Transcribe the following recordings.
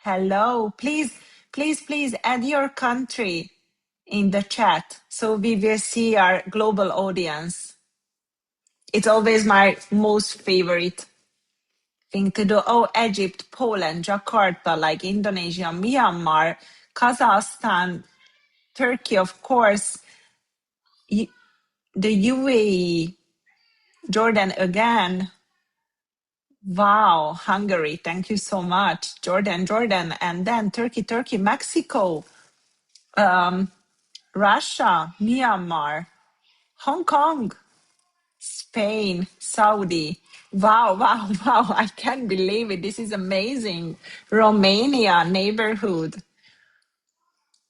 Hello. Please add your country in the chat so we will see our global audience. It's always my most favorite thing to do. Oh, Egypt, Poland, Jakarta, like Indonesia, Myanmar, Kazakhstan, Turkey, of course, the UAE, Jordan again. Wow, Hungary, thank you so much. Jordan, and then Turkey, Mexico, Russia, Myanmar, Hong Kong, Spain, Saudi. Wow, wow. I can't believe it. This is amazing. Romania, neighborhood.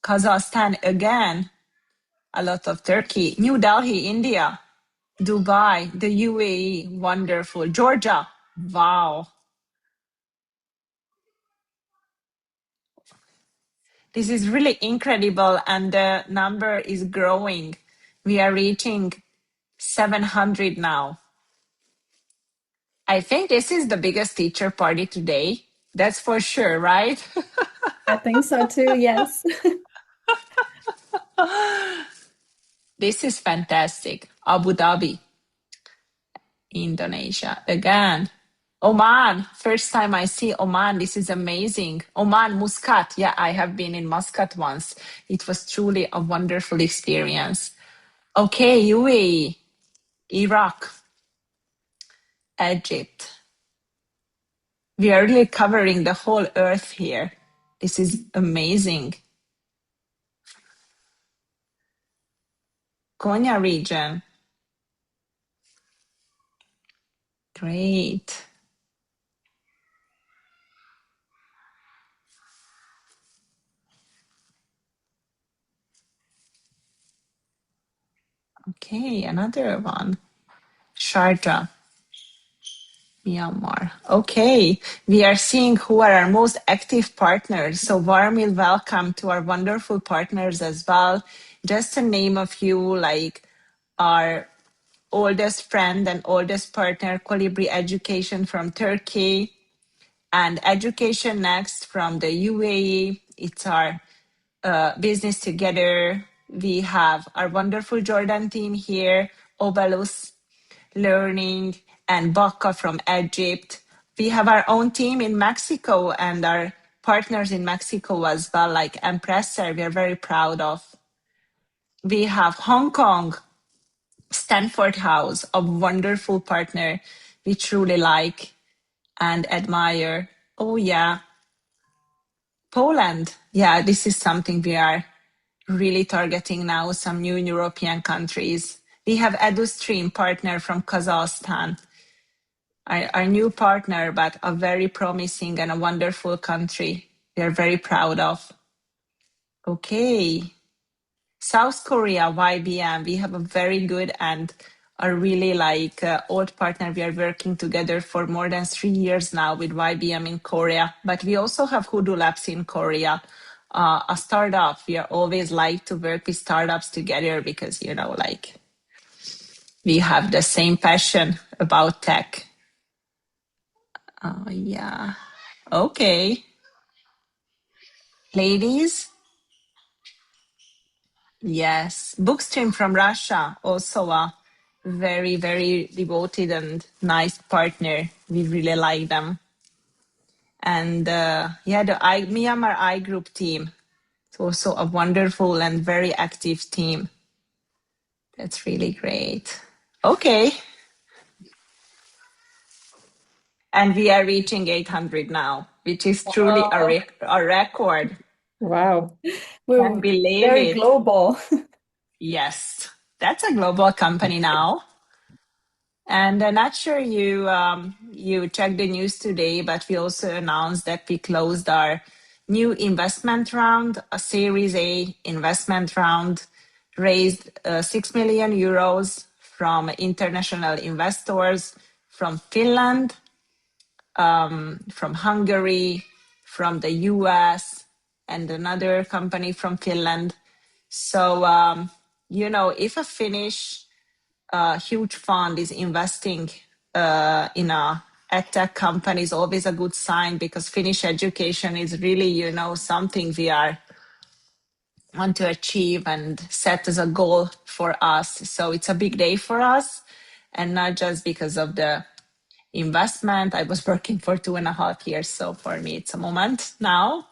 Kazakhstan again. A lot of Turkey. New Delhi, India. Dubai, the UAE. Wonderful. Georgia. Wow. This is really incredible. And the number is growing. We are reaching 700 now. I think this is the biggest teacher party today. That's for sure, right? I think so too, yes. This is fantastic. Abu Dhabi, Indonesia. Again, Oman. First time I see Oman. This is amazing. Oman, Muscat. Yeah, I have been in Muscat once. It was truly a wonderful experience. Okay, UAE, Iraq, Egypt. We are really covering the whole earth here. This is amazing. Konya region. Great. Okay, another one. Sharjah, Myanmar. Okay, we are seeing who are our most active partners. So warmly welcome to our wonderful partners as well. Just to name a few, like our oldest friend and oldest partner, Colibri Education from Turkey, and Education Next from the UAE. It's our business together. We have our wonderful Jordan team here, Obalus Learning, and Baka from Egypt. We have our own team in Mexico and our partners in Mexico as well, like Empressor, we are very proud of. We have Hong Kong, Stanford House, a wonderful partner we truly like and admire. Oh, yeah. Poland. Yeah, this is something we are really targeting now, some new European countries. We have EduStream partner from Kazakhstan, our new partner, but a very promising and a wonderful country we are very proud of. Okay. South Korea, YBM, we have a very good and a really old partner. We are working together for more than 3 years now with YBM in Korea, but we also have Hoodoo Labs in Korea, a startup. We are always like to work with startups together because, we have the same passion about tech. Yeah. Okay. Ladies? Yes. Bookstream from Russia, also a very, very devoted and nice partner. We really like them. And the Myanmar I Group team. It's also a wonderful and very active team. That's really great. Okay. And we are reaching 800 now, which is truly a record. Wow. Can't We're believe very it. global. Yes, that's a global company now. And I'm not sure you checked the news today, but we also announced that we closed our new investment round, a Series A investment round, raised 6 million euros from international investors from Finland, from Hungary, from the US, and another company from Finland. So, if a Finnish huge fund is investing in a tech company is always a good sign because Finnish education is really, something we are want to achieve and set as a goal for us. So it's a big day for us, and not just because of the investment. I was working for 2.5 years, so for me it's a moment now.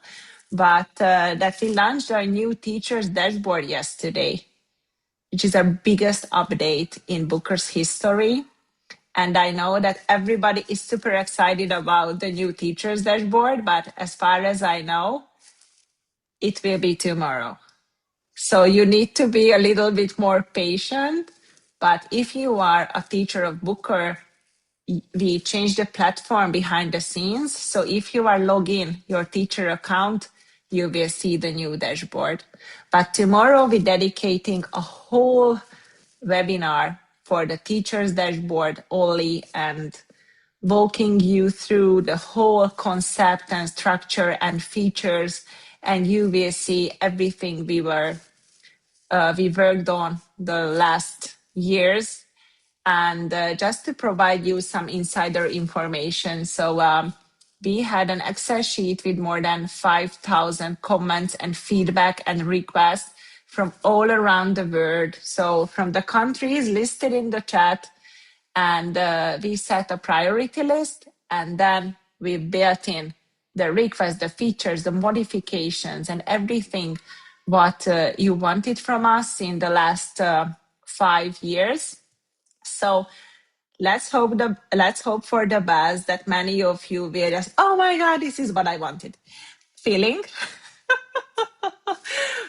But that we launched our new teachers dashboard yesterday, which is our biggest update in BOOKR's history. And I know that everybody is super excited about the new teachers dashboard, but as far as I know, it will be tomorrow. So you need to be a little bit more patient. But if you are a teacher of BOOKR, we changed the platform behind the scenes. So if you are logged in your teacher account, you will see the new dashboard. But tomorrow we're dedicating a whole webinar for the teacher's dashboard only and walking you through the whole concept and structure and features, and you will see everything we worked on the last years. And just to provide you some insider information, so we had an Excel sheet with more than 5,000 comments and feedback and requests from all around the world. So from the countries listed in the chat, and we set a priority list, and then we built in the requests, the features, the modifications, and everything what you wanted from us in the last 5 years. So let's hope for the best that many of you will just, oh my god, this is what I wanted feeling.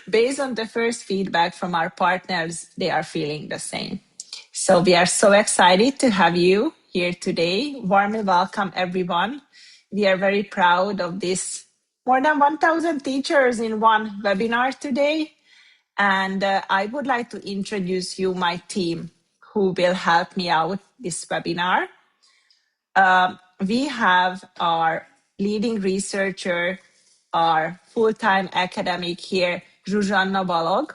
Based on the first feedback from our partners, they are feeling the same. So we are so excited to have you here today. Warmly welcome, everyone. We are very proud of this more than 1,000 teachers in one webinar today. And I would like to introduce you my team who will help me out this webinar. We have our leading researcher, our full-time academic here, Zsuzsanna Balog,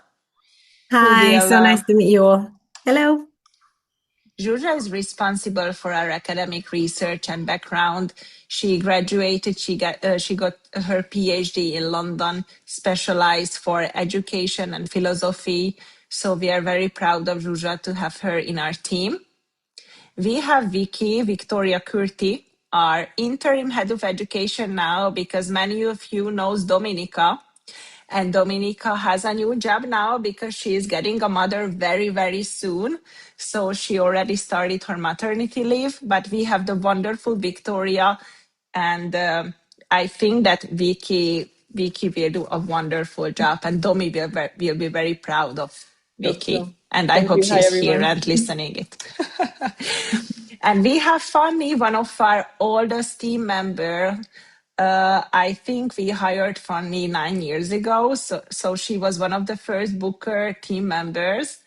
who Hi, will so nice to meet you all. Hello. Zsuzsa is responsible for our academic research and background. She graduated, she got her PhD in London, specialized for education and philosophy. So we are very proud of Zsuzsa to have her in our team. We have Victoria Curti, our interim head of education now, because many of you knows Dominica. And Dominica has a new job now because she is getting a mother very, very soon. So she already started her maternity leave, but we have the wonderful Victoria. And I think that Vicky will do a wonderful job, and Domi will be very proud of Hope Vicky. so. And I Thank hope you. Hi, she's here everyone. and listening it. And we have Fanny, one of our oldest team member. I think we hired Fanny 9 years ago. So she was one of the first BOOKR team members.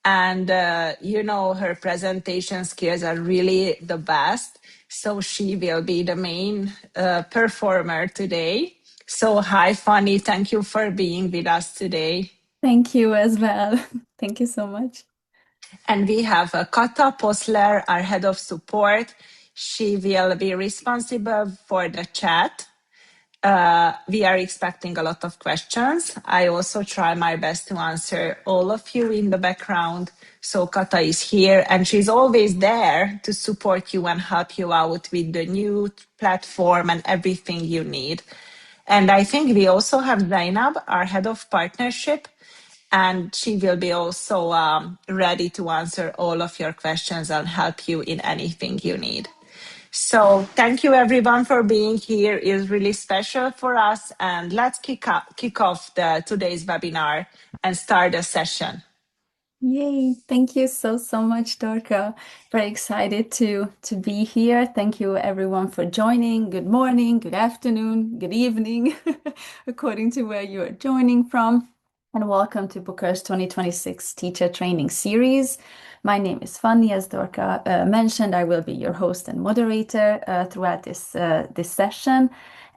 And, her presentation skills are really the best. So she will be the main performer today. So hi, Fanny. Thank you for being with us today. Thank you as well. Thank you so much. And we have Kata Posler, our head of support. She will be responsible for the chat. We are expecting a lot of questions. I also try my best to answer all of you in the background. So Kata is here and she's always there to support you and help you out with the new platform and everything you need. And I think we also have Zainab, our head of partnership, and she will be also ready to answer all of your questions and help you in anything you need. So thank you everyone for being here. It's really special for us, and let's kick off today's webinar and start the session. Yay. Thank you so much, Dorka. Very excited to be here. Thank you everyone for joining. Good morning, good afternoon, good evening, according to where you are joining from. And welcome to BOOKR's 2026 Teacher Training Series. My name is Fanny, as Dorka mentioned. I will be your host and moderator throughout this session.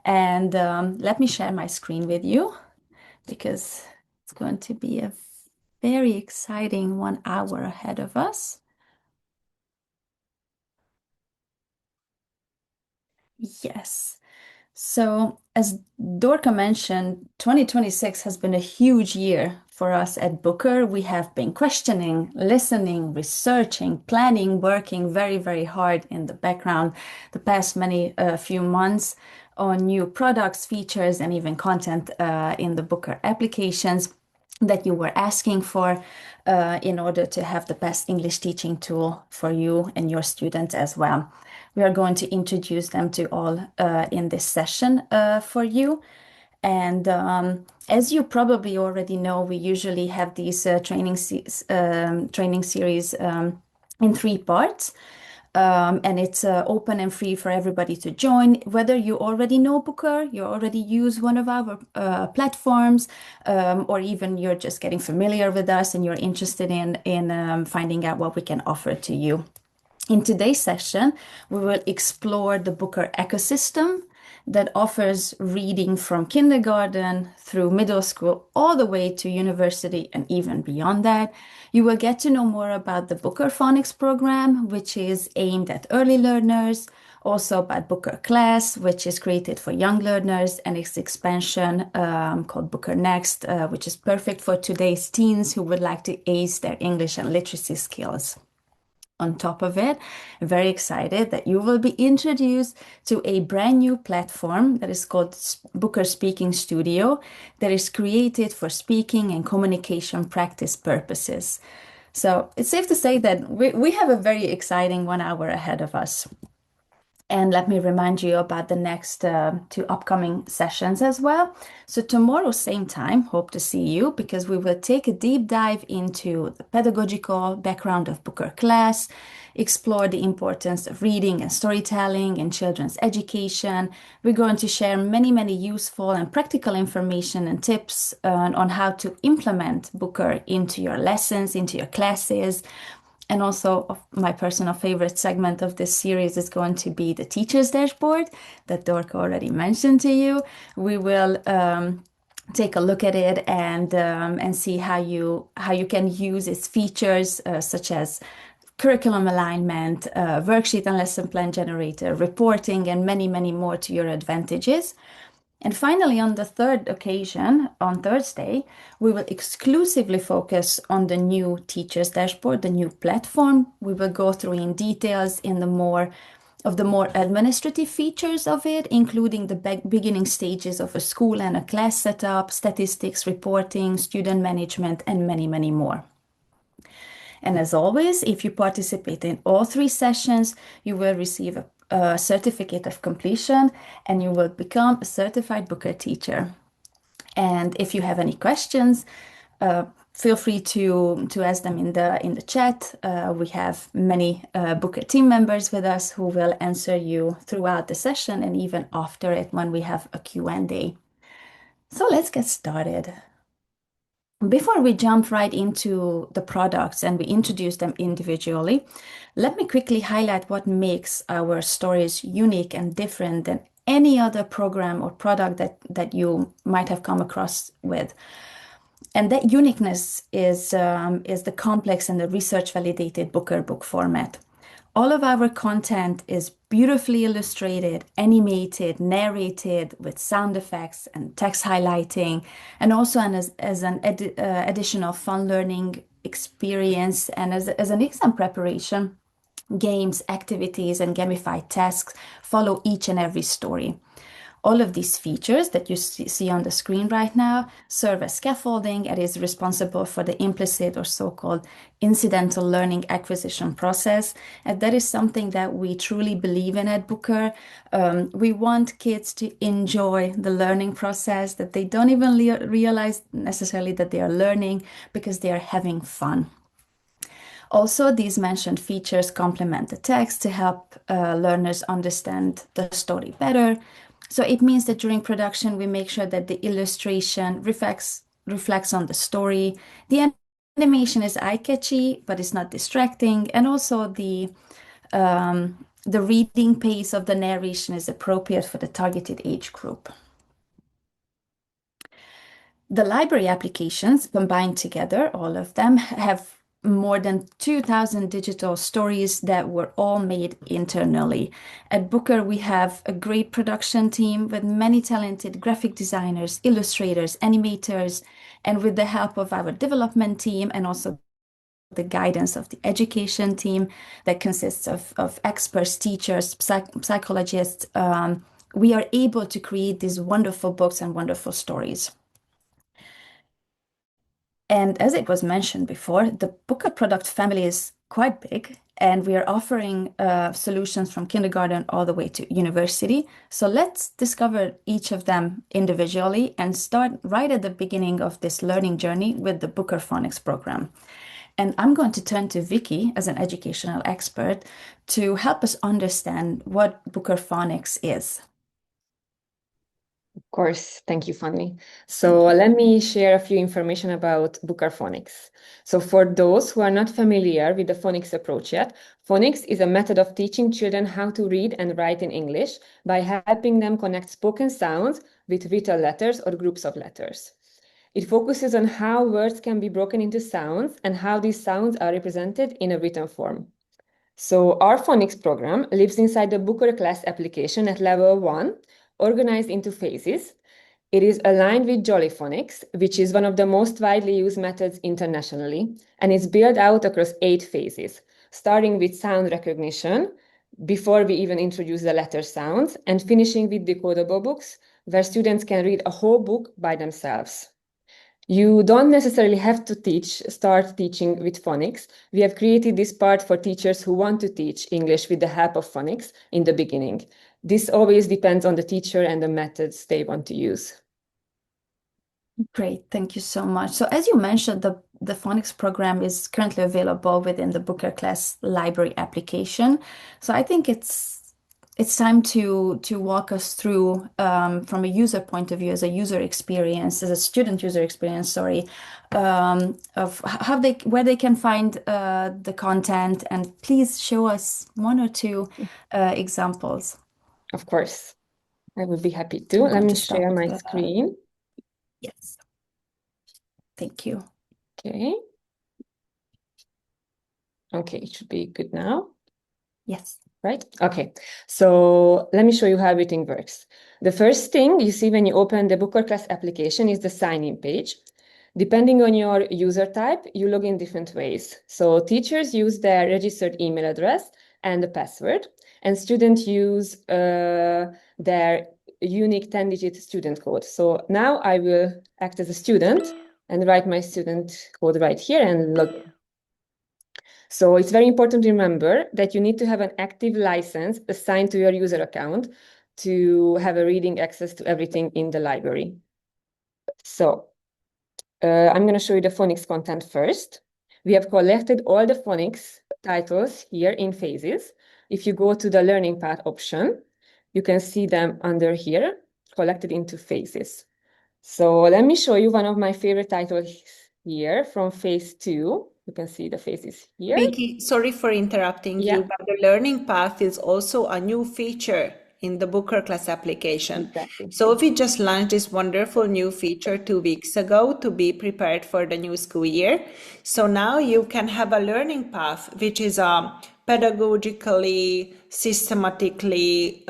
And let me share my screen with you because it's going to be a very exciting 1 hour ahead of us. Yes. So, as Dorka mentioned, 2026 has been a huge year for us at Booker. We have been questioning, listening, researching, planning, working very, very hard in the background the past many few months on new products, features, and even content in the Booker applications that you were asking for in order to have the best English teaching tool for you and your students as well. We are going to introduce them to all in this session for you. And as you probably already know, we usually have these training series in 3 parts. And it's open and free for everybody to join. Whether you already know Booker, you already use one of our platforms, or even you're just getting familiar with us and you're interested in finding out what we can offer to you. In today's session, we will explore the Booker ecosystem that offers reading from kindergarten through middle school, all the way to university and even beyond that. You will get to know more about the Booker Phonics program, which is aimed at early learners, also about Booker Class, which is created for young learners, and its expansion called Booker Next, which is perfect for today's teens who would like to ace their English and literacy skills. On top of it, very excited that you will be introduced to a brand new platform that is called Booker Speaking Studio, that is created for speaking and communication practice purposes. So it's safe to say that we have a very exciting 1 hour ahead of us. And let me remind you about the next 2 upcoming sessions as well. So tomorrow, same time, hope to see you, because we will take a deep dive into the pedagogical background of Booker Class, explore the importance of reading and storytelling in children's education. We're going to share many, many useful and practical information and tips on how to implement Booker into your lessons, into your classes. And also, my personal favorite segment of this series is going to be the teacher's dashboard that Dorka already mentioned to you. We will take a look at it and see how you can use its features such as curriculum alignment, worksheet and lesson plan generator, reporting, and many, many more to your advantages. And finally, on the third occasion, on Thursday, we will exclusively focus on the new teacher's dashboard, the new platform. We will go through in details in the more administrative features of it, including the beginning stages of a school and a class setup, statistics, reporting, student management, and many, many more. And as always, if you participate in all 3 sessions, you will receive a certificate of completion and you will become a certified Booker teacher. And if you have any questions, feel free to ask them in the chat. We have many Booker team members with us who will answer you throughout the session and even after it when we have a Q&A. So let's get started. Before we jump right into the products and we introduce them individually, let me quickly highlight what makes our stories unique and different than any other program or product that you might have come across with. And that uniqueness is the complex and the research validated Booker book format. All of our content is beautifully illustrated, animated, narrated with sound effects and text highlighting, and also as an additional fun learning experience and as an exam preparation. Games, activities, and gamified tasks follow each and every story. All of these features that you see on the screen right now serve as scaffolding and is responsible for the implicit or so-called incidental learning acquisition process. And that is something that we truly believe in at Booker. We want kids to enjoy the learning process, that they don't even realize necessarily that they are learning because they are having fun. Also, these mentioned features complement the text to help learners understand the story better. So it means that during production, we make sure that the illustration reflects on the story. The animation is eye-catchy, but it's not distracting. And also the reading pace of the narration is appropriate for the targeted age group. The library applications combined together, all of them, have more than 2,000 digital stories that were all made internally. At Booker, we have a great production team with many talented graphic designers, illustrators, animators, and with the help of our development team and also the guidance of the education team that consists of experts, teachers, psychologists, we are able to create these wonderful books and wonderful stories. And as it was mentioned before, the Booker product family is quite big, and we are offering solutions from kindergarten all the way to university. So let's discover each of them individually and start right at the beginning of this learning journey with the Booker Phonics program. And I'm going to turn to Vicky as an educational expert to help us understand what Booker Phonics is. Of course, thank you, Fanny. So let me share a few information about BOOKR Phonics. So for those who are not familiar with the phonics approach yet, phonics is a method of teaching children how to read and write in English by helping them connect spoken sounds with written letters or groups of letters. It focuses on how words can be broken into sounds and how these sounds are represented in a written form. So our phonics program lives inside the BOOKR class application at level 1, organized into phases. It is aligned with Jolly Phonics, which is one of the most widely used methods internationally, and is built out across 8 phases, starting with sound recognition, before we even introduce the letter sounds, and finishing with decodable books, where students can read a whole book by themselves. You don't necessarily have to start teaching with phonics. We have created this part for teachers who want to teach English with the help of phonics in the beginning. This always depends on the teacher and the methods they want to use. Great, thank you so much. So as you mentioned, the phonics program is currently available within the Booker Class Library application. So I think it's time to walk us through from a user point of view, as a user experience, as a student user experience, sorry, of how where they can find the content, and please show us one or two examples. Of course, I would be happy to. I'm Let going me to stop. share my screen. Yes, thank you. Okay. Okay, it should be good now. Yes. Right? Okay, so let me show you how everything works. The first thing you see when you open the BOOKR class application is the sign-in page. Depending on your user type, you log in different ways. So teachers use their registered email address and the password, and students use their unique 10-digit student code. So now I will act as a student and write my student code right here and log in. So it's very important to remember that you need to have an active license assigned to your user account to have a reading access to everything in the library. So I'm going to show you the phonics content first. We have collected all the phonics titles here in phases. If you go to the learning path option, you can see them under here, collected into phases. So let me show you one of my favorite titles here from phase 2. You can see the phases here. Vicky, sorry for interrupting you, but the learning path is also a new feature in the Booker class application. Exactly. So we just launched this wonderful new feature 2 weeks ago to be prepared for the new school year. So now you can have a learning path, which is a pedagogically, systematically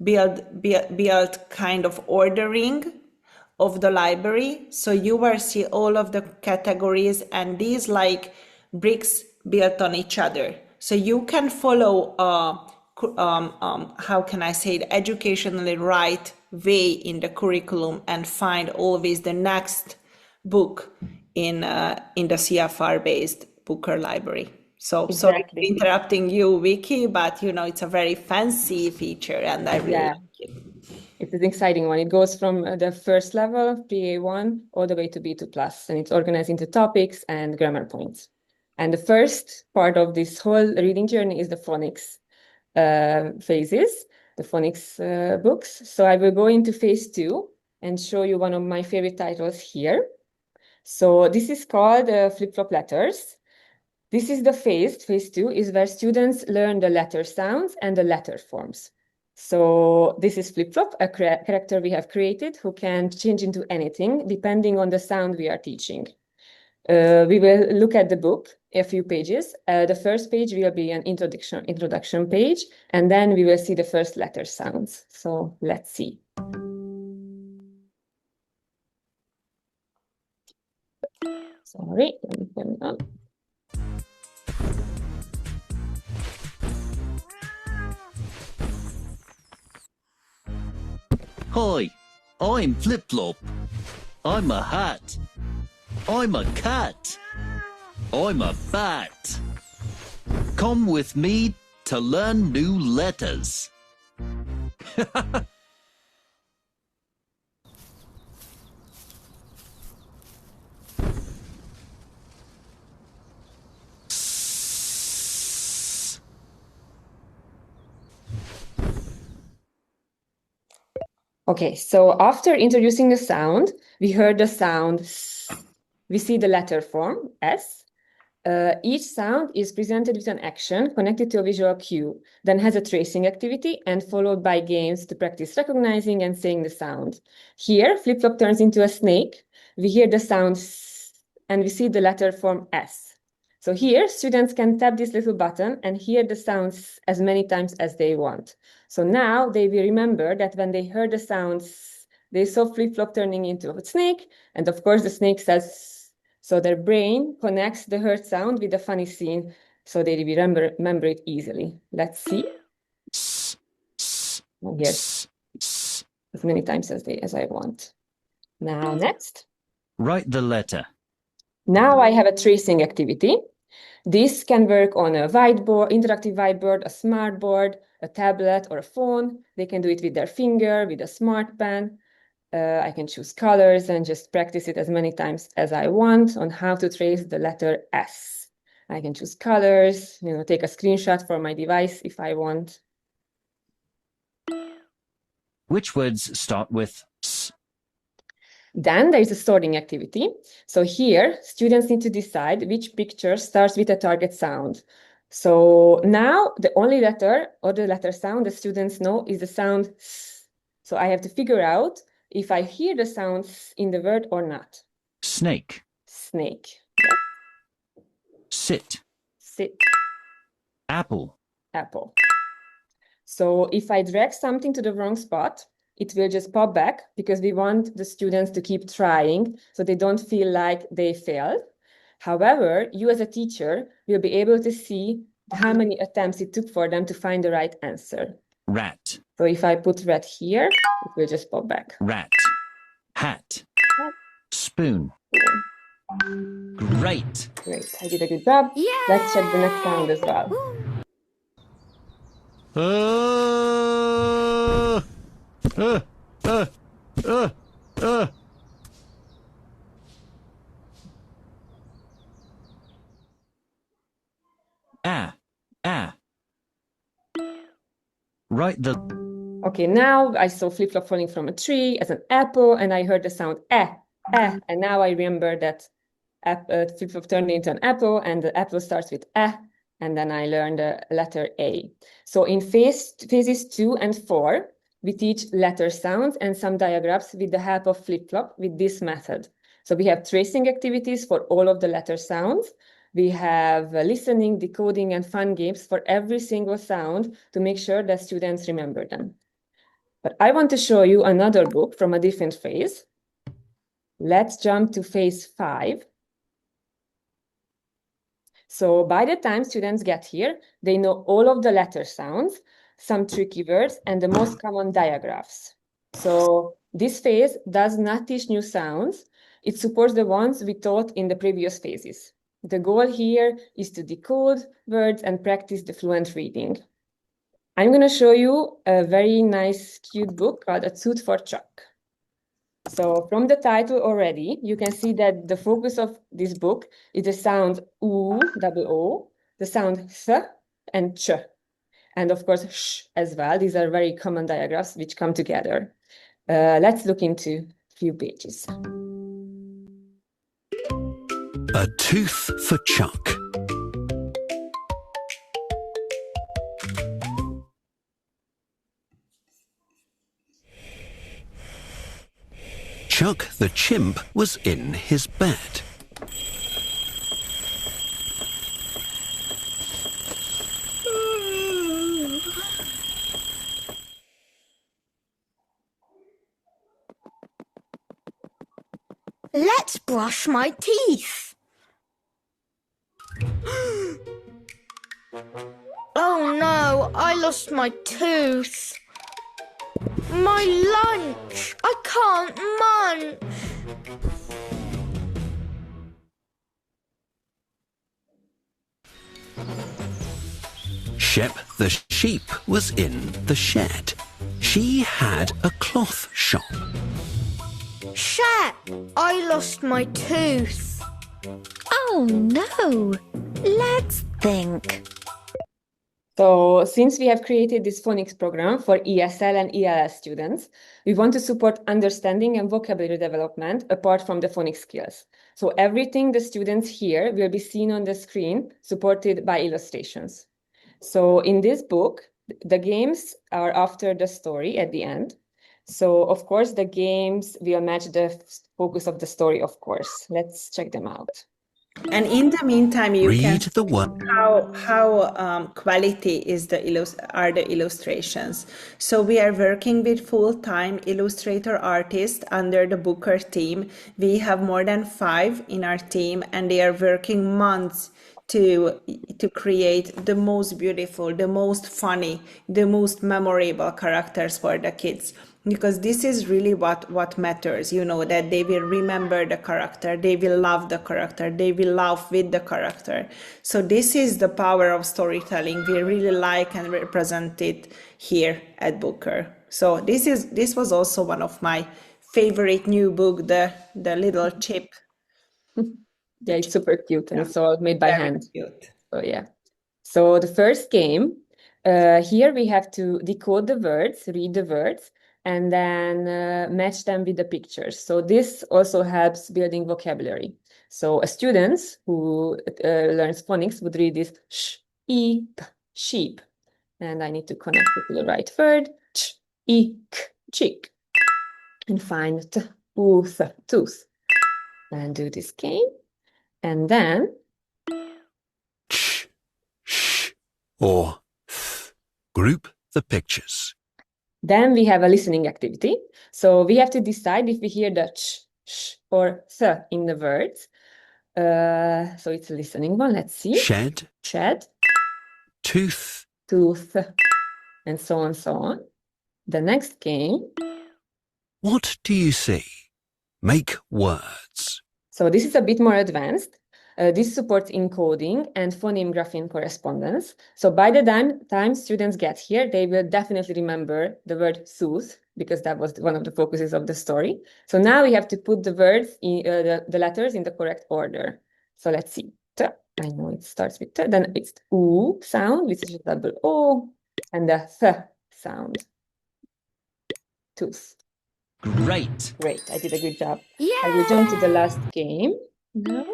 built kind of ordering of the library. So you will see all of the categories and these like bricks built on each other. So you can follow how can I say it, educationally right way in the curriculum and find always the next book in the CFR based Booker library. So sorry for interrupting you, Vicky, but you know it's a very fancy feature and I really like it. It's an exciting one. It goes from the first level, PA1, all the way to B2+, and it's organized into topics and grammar points. And the first part of this whole reading journey is the phonics phases, the phonics books. So I will go into phase 2 and show you one of my favorite titles here. So this is called Flip-Flop Letters. This is the phase 2 is where students learn the letter sounds and the letter forms. So this is Flip-Flop, a character we have created who can change into anything depending on the sound we are teaching. We will look at the book, a few pages. The first page will be an introduction page, and then we will see the first letter sounds. So let's see. Sorry, let me turn it on. Hi, I'm Flip Flop. I'm a hat. I'm a cat. I'm a bat. Come with me to learn new letters. Okay, so after introducing the sound, we heard the sound S. We see the letter form, S. Each sound is presented with an action connected to a visual cue, then has a tracing activity and followed by games to practice recognizing and saying the sound. Here, Flip-Flop turns into a snake. We hear the sound S and we see the letter form S. So here, students can tap this little button and hear the sounds as many times as they want. So now they will remember that when they heard the sounds, they saw Flip-Flop turning into a snake, and of course the snake says, so their brain connects the heard sound with the funny scene, so they remember it easily. Let's see. Yes, as many times as I want. Now next. Write the letter. Now I have a tracing activity. This can work on a whiteboard, interactive whiteboard, a smart board, a tablet, or a phone. They can do it with their finger, with a smart pen. I can choose colors and just practice it as many times as I want on how to trace the letter S. I can choose colors, take a screenshot for my device if I want. Which words start with S? Then there is a sorting activity. So here, students need to decide which picture starts with a target sound. So now the only letter or the letter sound the students know is the sound S. So I have to figure out if I hear the sound S in the word or not. Snake. Snake. Sit. Sit. Apple. Apple. So if I drag something to the wrong spot, it will just pop back because we want the students to keep trying so they don't feel like they failed. However, you as a teacher will be able to see how many attempts it took for them to find the right answer. Rat. So if I put rat here, it will just pop back. Rat. Hat. Spoon. Great. Great, I did a good job. Yay! Let's check the next sound as well. Ah. Ah. Write the... Okay, now I saw Flip-Flop falling from a tree as an apple, and I heard the sound eh, and now I remember that Flip-Flop turned into an apple, and the apple starts with eh, and then I learned the letter A. So in phases 2 and 4, we teach letter sounds and some diagrams with the help of Flip-Flop with this method. So we have tracing activities for all of the letter sounds. We have listening, decoding, and fun games for every single sound to make sure that students remember them. But I want to show you another book from a different phase. Let's jump to phase 5. So by the time students get here, they know all of the letter sounds, some tricky words, and the most common diagraphs. So this phase does not teach new sounds. It supports the ones we taught in the previous phases. The goal here is to decode words and practice the fluent reading. I'm going to show you a very nice, cute book called A Tooth for Chuck. So from the title already, you can see that the focus of this book is the sound oo, double O, the sound th, and ch, and of course sh as well. These are very common diagrams which come together. Let's look into a few pages. A Tooth for Chuck. Chuck the chimp was in his bed. Let's brush my teeth. Oh no, I lost my tooth. My lunch. I can't munch. Shep the sheep was in the shed. She had a cloth shop. Shep, I lost my tooth. Oh no! Let's think. So since we have created this phonics program for ESL and ELS students, we want to support understanding and vocabulary development apart from the phonics skills. So everything the students hear will be seen on the screen, supported by illustrations. So in this book, the games are after the story at the end. So of course, the games will match the focus of the story, of course. Let's check them out. And in the meantime, you can Read the word. how quality is are the illustrations. So we are working with full-time illustrator artists under the BOOKR team. We have more than 5 in our team, and they are working months to create the most beautiful, the most funny, the most memorable characters for the kids. Because this is really what matters, you know, that they will remember the character, they will love the character, they will laugh with the character. So this is the power of storytelling. We really like and represent it here at BOOKR. So this was also one of my favorite new book, the little chip. Yeah, it's super cute, and it's all made by hand. Cute. So yeah. So the first game, here we have to decode the words, read the words, and then match them with the pictures. So this also helps building vocabulary. So a student who learns phonics would read this sheep, sheep. And I need to connect it to the right word, cheek, and find tooth, and do this game. And then Ch, sh, or th. Group the pictures. then we have a listening activity. So we have to decide if we hear the ch, sh, or th in the words. So it's a listening one. Let's see. Shed, Shed, tooth, tooth, and so on, so on. The next game. what do you see? Make words. So this is a bit more advanced. This supports encoding and phoneme grapheme correspondence. So by the time students get here, they will definitely remember the word tooth, because that was one of the focuses of the story. So now we have to put the words, in the letters in the correct order. So let's see. T. I know it starts with T. Then it's U sound, which is a double O, and the Th sound. Tooth. Great. Great, I did a good job. Yeah. I will jump to the last game now,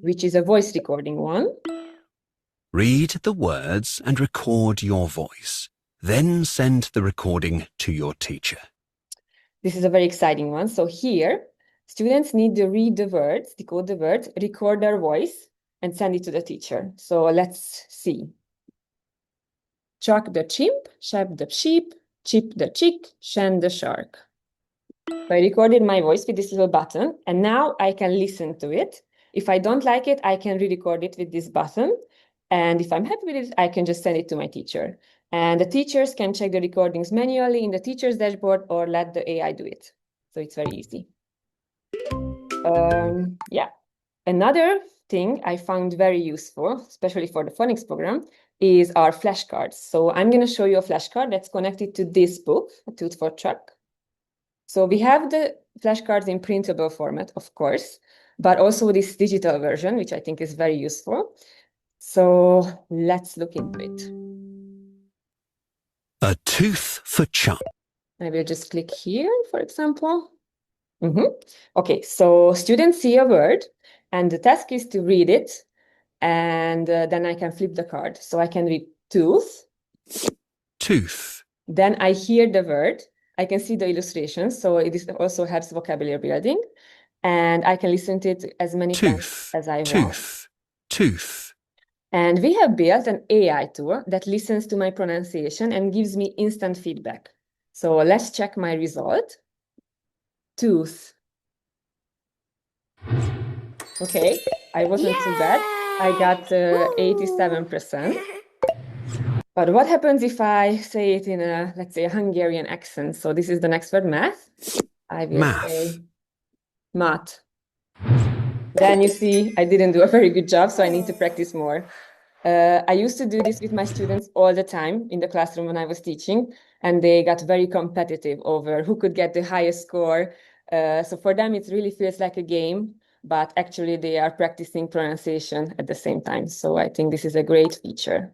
which is a voice recording one. Read the words and record your voice. Then send the recording to your teacher. This is a very exciting one. So here, students need to read the words, decode the words, record their voice, and send it to the teacher. So let's see. Chuck the chimp, Shep the sheep, Chip the chick, Shen the shark. So I recorded my voice with this little button, and now I can listen to it. If I don't like it, I can re-record it with this button. And if I'm happy with it, I can just send it to my teacher. And the teachers can check the recordings manually in the teacher's dashboard or let the AI do it. So it's very easy. Yeah. Another thing I found very useful, especially for the phonics program, is our flashcards. So I'm going to show you a flashcard that's connected to this book, A Tooth for Chuck. So we have the flashcards in printable format, of course, but also this digital version, which I think is very useful. So let's look into it. A tooth for Chuck. I will just click here, for example. Okay, so students see a word, and the task is to read it, and then I can flip the card. So I can read tooth. Tooth. Then I hear the word. I can see the illustrations, so it also helps vocabulary building. And I can listen to it as many times as I want. Tooth. Tooth. And we have built an AI tool that listens to my pronunciation and gives me instant feedback. So let's check my result. Tooth. Okay, I wasn't too bad. I got 87%. But what happens if I say it in a, let's say, a Hungarian accent? So this is the next word, math. I will say math. Then you see, I didn't do a very good job, so I need to practice more. I used to do this with my students all the time in the classroom when I was teaching, and they got very competitive over who could get the highest score. So for them, it really feels like a game, but actually they are practicing pronunciation at the same time. So I think this is a great feature.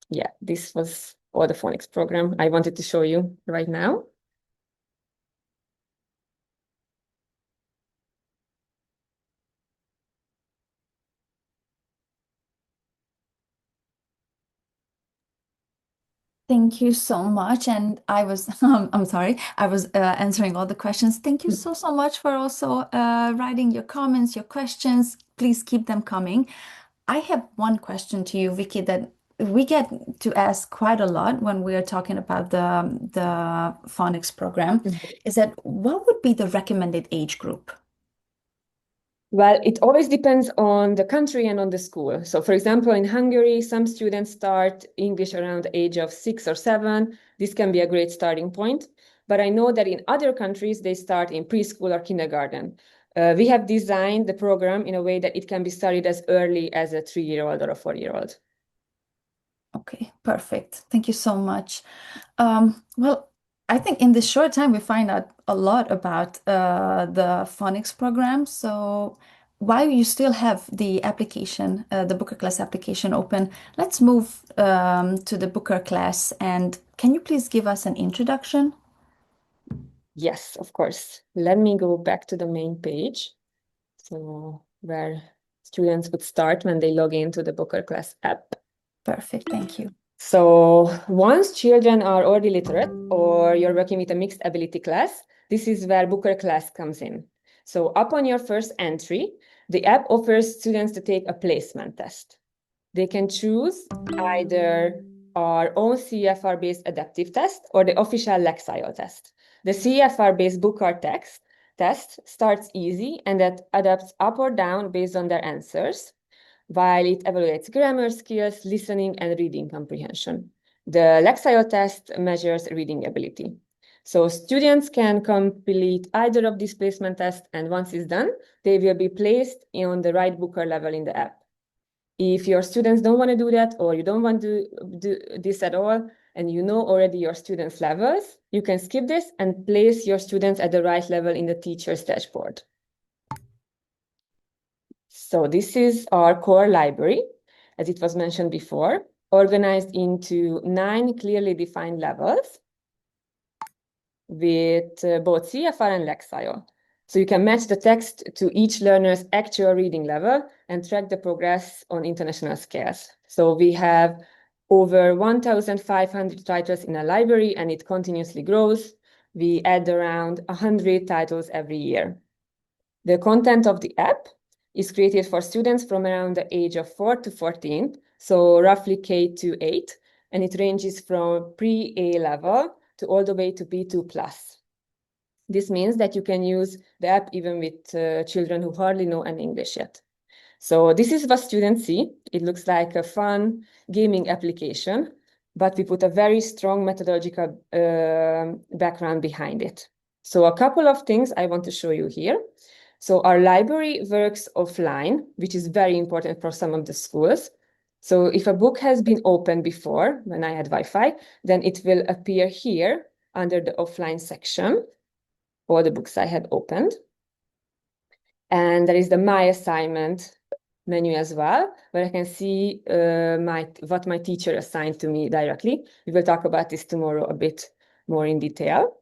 Yeah, this was all the phonics program I wanted to show you right now. Thank you so much. And I was, I'm sorry, I was answering all the questions. Thank you so, so much for also writing your comments, your questions. Please keep them coming. I have one question to you, Vicky, that we get to ask quite a lot when we are talking about the phonics program, is that what would be the recommended age group? Well, it always depends on the country and on the school. So, for example, in Hungary, some students start English around the age of 6 or 7. This can be a great starting point. But I know that in other countries, they start in preschool or kindergarten. We have designed the program in a way that it can be started as early as a 3-year-old or a 4-year-old. Okay, perfect. Thank you so much. Well, I think in this short time we find out a lot about the phonics program. So while you still have the application, the Booker class application open, let's move to the Booker class. And can you please give us an introduction? Yes, of course. Let me go back to the main page. So where students would start when they log into the BOOKR class app. Perfect, thank you. So once children are already literate or you're working with a mixed ability class, this is where BOOKR class comes in. So upon your first entry, the app offers students to take a placement test. They can choose either our own CFR-based adaptive test or the official Lexile test. The CFR-based BOOKR test starts easy and that adapts up or down based on their answers, while it evaluates grammar skills, listening, and reading comprehension. The Lexile test measures reading ability. So students can complete either of these placement tests, and once it's done, they will be placed on the right BOOKR level in the app. If your students don't want to do that, or you don't want to do this at all, and you know already your students' levels, you can skip this and place your students at the right level in the teacher's dashboard. So this is our core library, as it was mentioned before, organized into 9 clearly defined levels with both CFR and Lexile. So you can match the text to each learner's actual reading level and track the progress on international scales. So we have over 1,500 titles in a library and it continuously grows. We add around 100 titles every year. The content of the app is created for students from around the age of 4 to 14, so roughly K to 8, and it ranges from pre-A level to all the way to B2 plus. This means that you can use the app even with children who hardly know any English yet. So this is what students see. It looks like a fun gaming application, but we put a very strong methodological background behind it. So a couple of things I want to show you here. So our library works offline, which is very important for some of the schools. So if a book has been opened before, when I had Wi-Fi, then it will appear here under the offline section, all the books I had opened. And there is the My Assignment menu as well, where I can see what my teacher assigned to me directly. We will talk about this tomorrow a bit more in detail.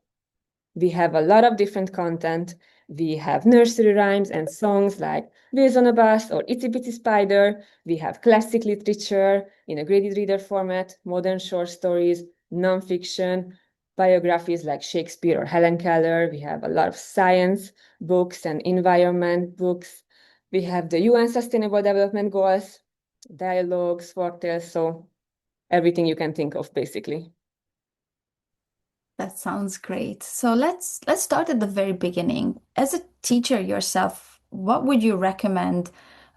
We have a lot of different content. We have nursery rhymes and songs like Wheels on a Bus or Itsy Bitsy Spider. We have classic literature in a graded reader format, modern short stories, nonfiction, biographies like Shakespeare or Helen Keller. We have a lot of science books and environment books. We have the UN Sustainable Development Goals, dialogues, folktales, so everything you can think of, basically. That sounds great. So let's start at the very beginning. As a teacher yourself, what would you recommend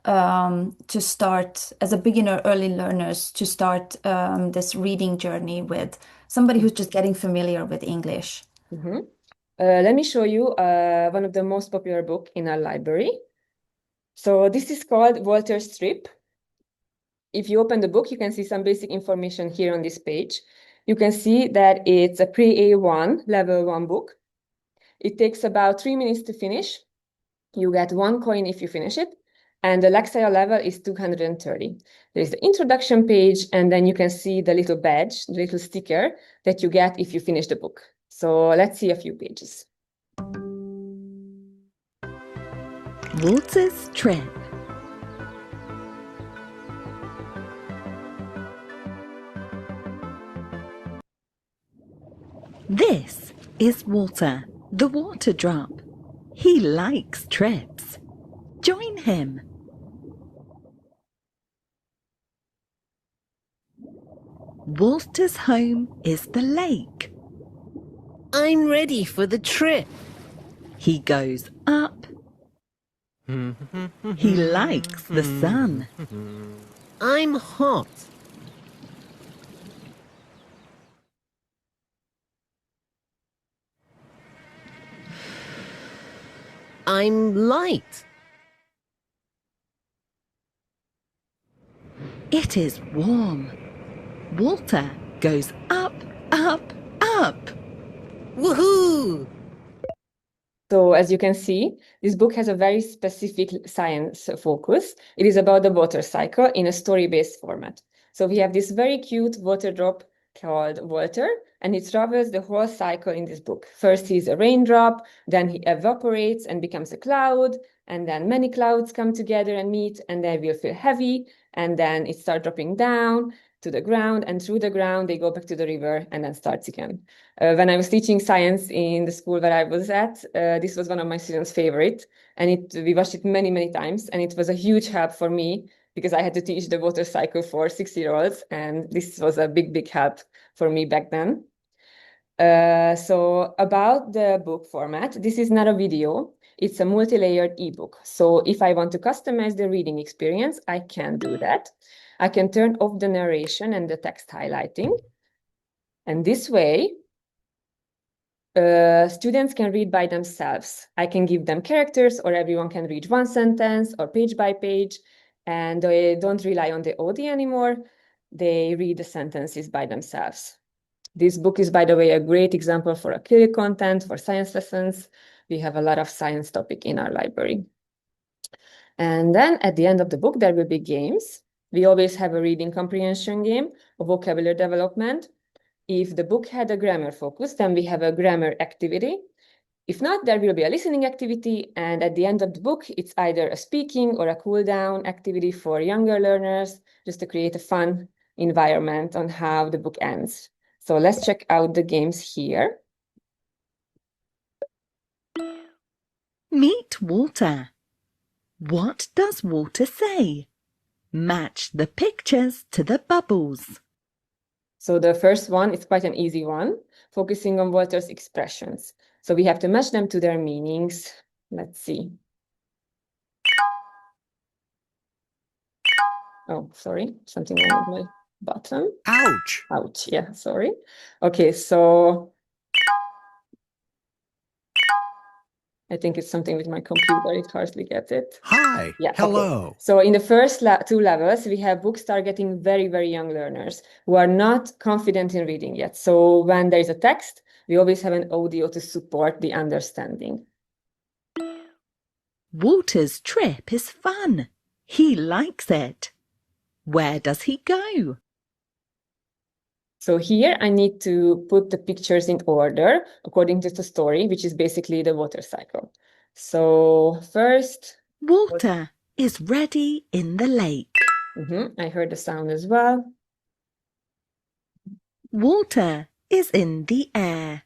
to start as a beginner, early learners to start this reading journey with somebody who's just getting familiar with English? Let me show you one of the most popular book in our library. So this is called Walter's Trip. If you open the book, you can see some basic information here on this page. You can see that it's a pre-A1, level 1 book. It takes about 3 minutes to finish. You get 1 coin if you finish it. And the Lexia level is 230. There's the introduction page, and then you can see the little badge, the little sticker that you get if you finish the book. So let's see a few pages. Walter's Trip. This is Walter, the water drop. He likes trips. Join him. Walter's home is the lake. I'm ready for the trip. He goes up. He likes the sun. I'm hot. I'm light. It is warm. Walter goes up, up, up. Woohoo! So as you can see, this book has a very specific science focus. It is about the water cycle in a story-based format. So we have this very cute water drop called Walter, and he travels the whole cycle in this book. First, he's a raindrop, then he evaporates and becomes a cloud, and then many clouds come together and meet, and they will feel heavy, and then it starts dropping down to the ground, and through the ground, they go back to the river and then starts again. When I was teaching science in the school where I was at, this was one of my students' favorite, and we watched it many, many times, and it was a huge help for me because I had to teach the water cycle for 6-year-olds, and this was a big, big help for me back then. So about the book format, this is not a video, it's a multi-layered ebook. So if I want to customize the reading experience, I can do that. I can turn off the narration and the text highlighting. And this way, students can read by themselves. I can give them characters, or everyone can read one sentence or page by page, and they don't rely on the audio anymore. They read the sentences by themselves. This book is, by the way, a great example for acrylic content, for science lessons. We have a lot of science topic in our library. And then at the end of the book, there will be games. We always have a reading comprehension game, a vocabulary development. If the book had a grammar focus, then we have a grammar activity. If not, there will be a listening activity. And at the end of the book, it's either a speaking or a cool down activity for younger learners, just to create a fun environment on how the book ends. So let's check out the games here. Meet Walter. What does Walter say? Match the pictures to the bubbles. So the first one is quite an easy one, focusing on Walter's expressions. So we have to match them to their meanings. Let's see. Oh, sorry, something wrong with my button. Ouch! Ouch, yeah, sorry. Okay, so I think it's something with my computer, it hardly gets it. Hi! Yeah, Hello! okay. So in the first 2 levels, we have books targeting very, very young learners who are not confident in reading yet. So when there's a text, we always have an audio to support the understanding. Walter's trip is fun. He likes it. Where does he go? So here I need to put the pictures in order according to the story, which is basically the water cycle. So first, Walter is ready in the lake. I heard the sound as well. Walter is in the air.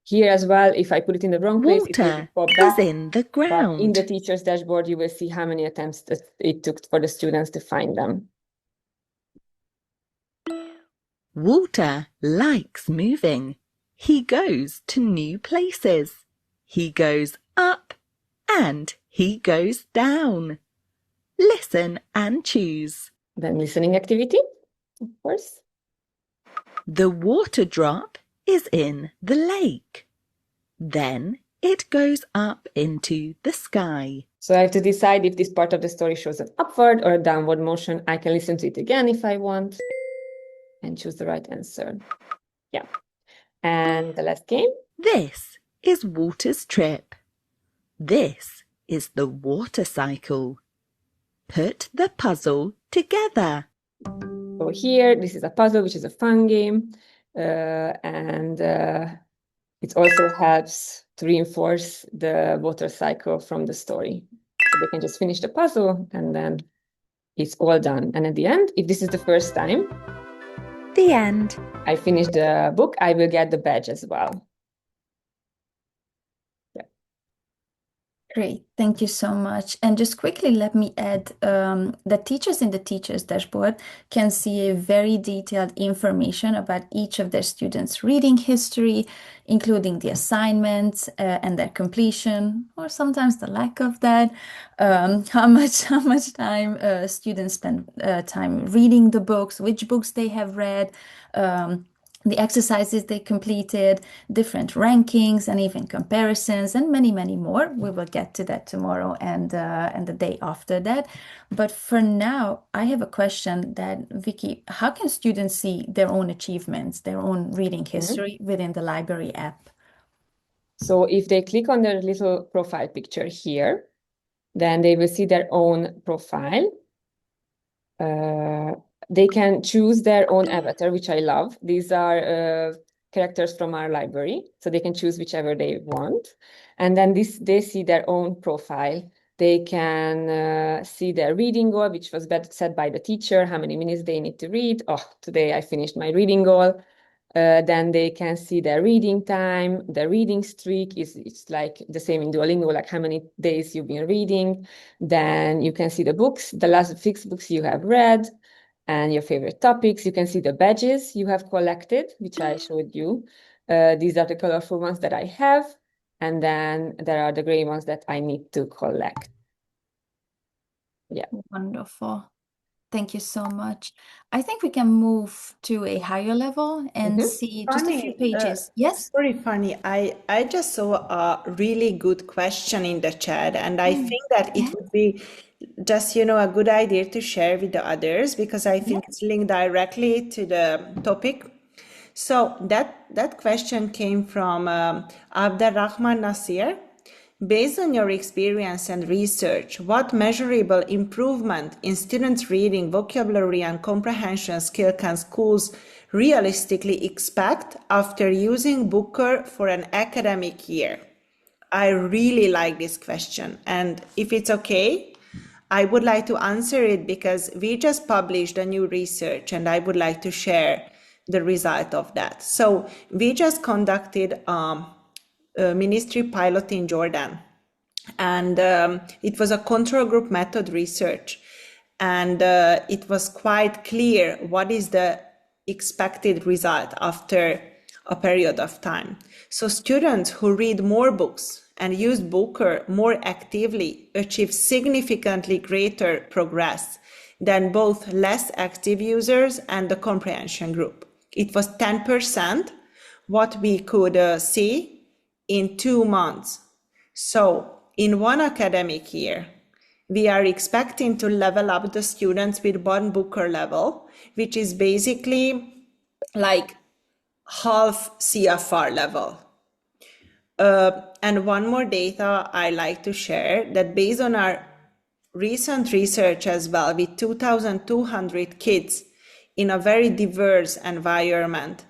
Here as well, if I put it in the wrong place, it will Walter pop back. is in the But in the ground. teacher's dashboard, you will see how many attempts that it took for the students to find them. Walter likes moving. He goes to new places. He goes up and he goes down. Listen and choose. Then listening activity, of course. The water drop is in the lake. Then it goes up into the sky. So I have to decide if this part of the story shows an upward or a downward motion. I can listen to it again if I want and choose the right answer. Yeah. And the last game. This is water's trip. This is the water cycle. Put the puzzle together. So here, this is a puzzle, which is a fun game. And it also helps to reinforce the water cycle from the story. So they can just finish the puzzle and then it's all done. And at the end, if this is the first time The end. I finish the book, I will get the badge as well. Great, thank you so much. And just quickly, let me add that teachers in the teachers dashboard can see a very detailed information about each of their students' reading history, including the assignments and their completion, or sometimes the lack of that. How much time students spend time reading the books, which books they have read. The exercises they completed, different rankings, and even comparisons, and many, many more. We will get to that tomorrow and the day after that. But for now, I have a question that, Vicky, how can students see their own achievements, their own reading history within the library app? So if they click on their little profile picture here, then they will see their own profile. They can choose their own avatar, which I love. These are characters from our library, so they can choose whichever they want. And then they see their own profile. They can see their reading goal, which was set by the teacher, how many minutes they need to read. Oh, today I finished my reading goal. Then they can see their reading time, their reading streak. It's like the same in Duolingo, like how many days you've been reading. Then you can see the books, the last 6 books you have read, and your favorite topics. You can see the badges you have collected, which I showed you. These are the colorful ones that I have. And then there are the gray ones that I need to collect. Yeah. Wonderful. Thank you so much. I think we can move to a higher level and see just a few pages. Yes? Sorry, Fanny. I just saw a really good question in the chat, and I think that it would be just, a good idea to share with the others because I think it's linked directly to the topic. So that question came from Abderrahman Nasir. Based on your experience and research, what measurable improvement in students' reading, vocabulary, and comprehension skill can schools realistically expect after using BOOKR for an academic year? I really like this question, and if it's okay, I would like to answer it because we just published a new research and I would like to share the result of that. So we just conducted a ministry pilot in Jordan, and it was a control group method research, and it was quite clear what is the expected result after a period of time. So students who read more books and use BOOKR more actively achieve significantly greater progress than both less active users and the comprehension group. It was 10% what we could see in 2 months. So in one academic year, we are expecting to level up the students with one BOOKR level, which is basically like half CFR level. And one more data I like to share that based on our recent research as well with 2,200 kids in a very diverse environment,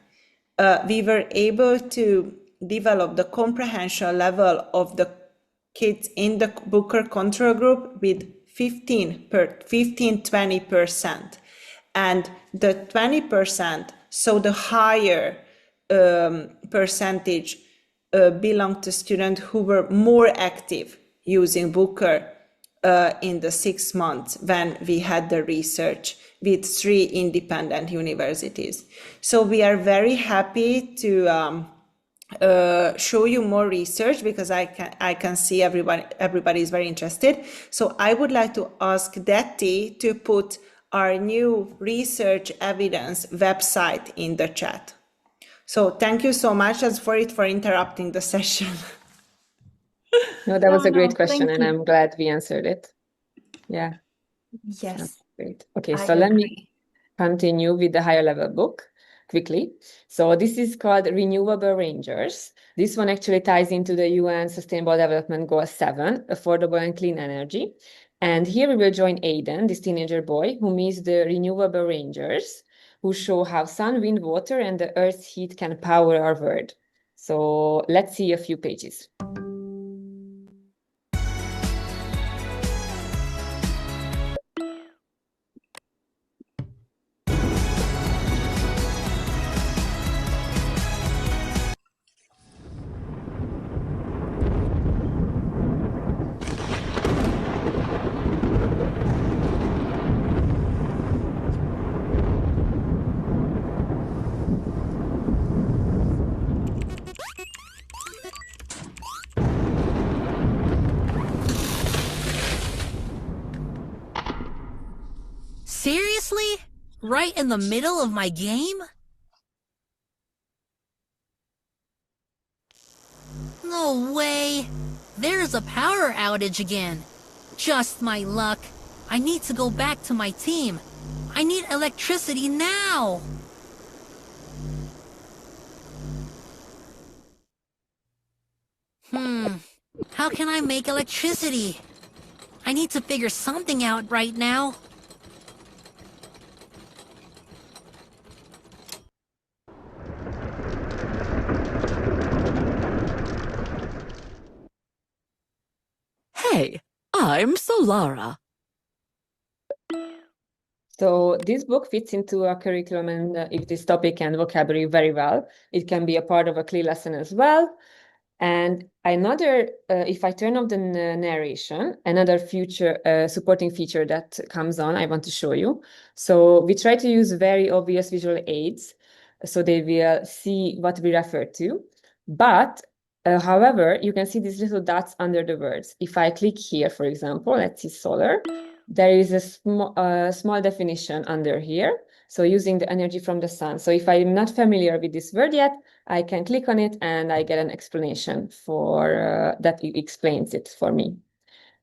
we were able to develop the comprehension level of the kids in the BOOKR control group with 15-20%. And the 20%, so the higher percentage belonged to students who were more active using BOOKR in the 6 months when we had the research with 3 independent universities. So we are very happy to show you more research because I can see everybody is very interested. So I would like to ask Detti to put our new research evidence website in the chat. So thank you so much for interrupting the session. No, that was a great question, thank and you. I'm glad we answered it. Yeah, Yes, that's great. Okay, I so let me agree. continue with the higher level book quickly. So this is called Renewable Rangers. This one actually ties into the UN Sustainable Development Goal 7, affordable and clean energy. And here we will join Aiden, this teenager boy, who meets the Renewable Rangers, who show how sun, wind, water, and the earth's heat can power our world. So let's see a few pages. Seriously? Right in the middle of my game? No way! There's a power outage again. Just my luck. I need to go back to my team. I need electricity now! How can I make electricity? I need to figure something out right now. Hey, I'm Solara. So this book fits into a curriculum and activities topic and vocabulary very well. It can be a part of a CLE lesson as well. And another, if I turn off the narration, another future supporting feature that comes on, I want to show you. So we try to use very obvious visual aids so they will see what we refer to. But however, you can see these little dots under the words. If I click here, for example, let's see solar, there is a small definition under here. So using the energy from the sun. So if I'm not familiar with this word yet, I can click on it and I get an explanation for that explains it for me.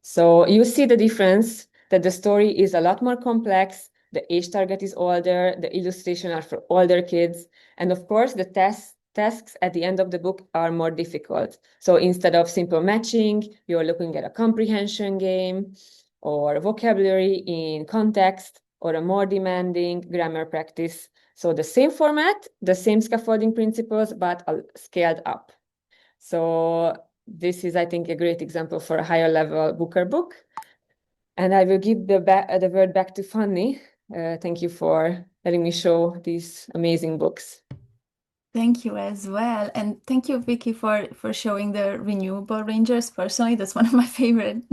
So you see the difference that the story is a lot more complex. The age target is older. The illustration are for older kids. And of course, the tasks at the end of the book are more difficult. So instead of simple matching, you're looking at a comprehension game or vocabulary in context or a more demanding grammar practice. So the same format, the same scaffolding principles, but scaled up. So this is, I think, a great example for a higher level BOOKR book. And I will give the word back to Fanny. Thank you for letting me show these amazing books. Thank you as well. And thank you, Vicky, for showing the Renewable Rangers. Personally, that's one of my favorite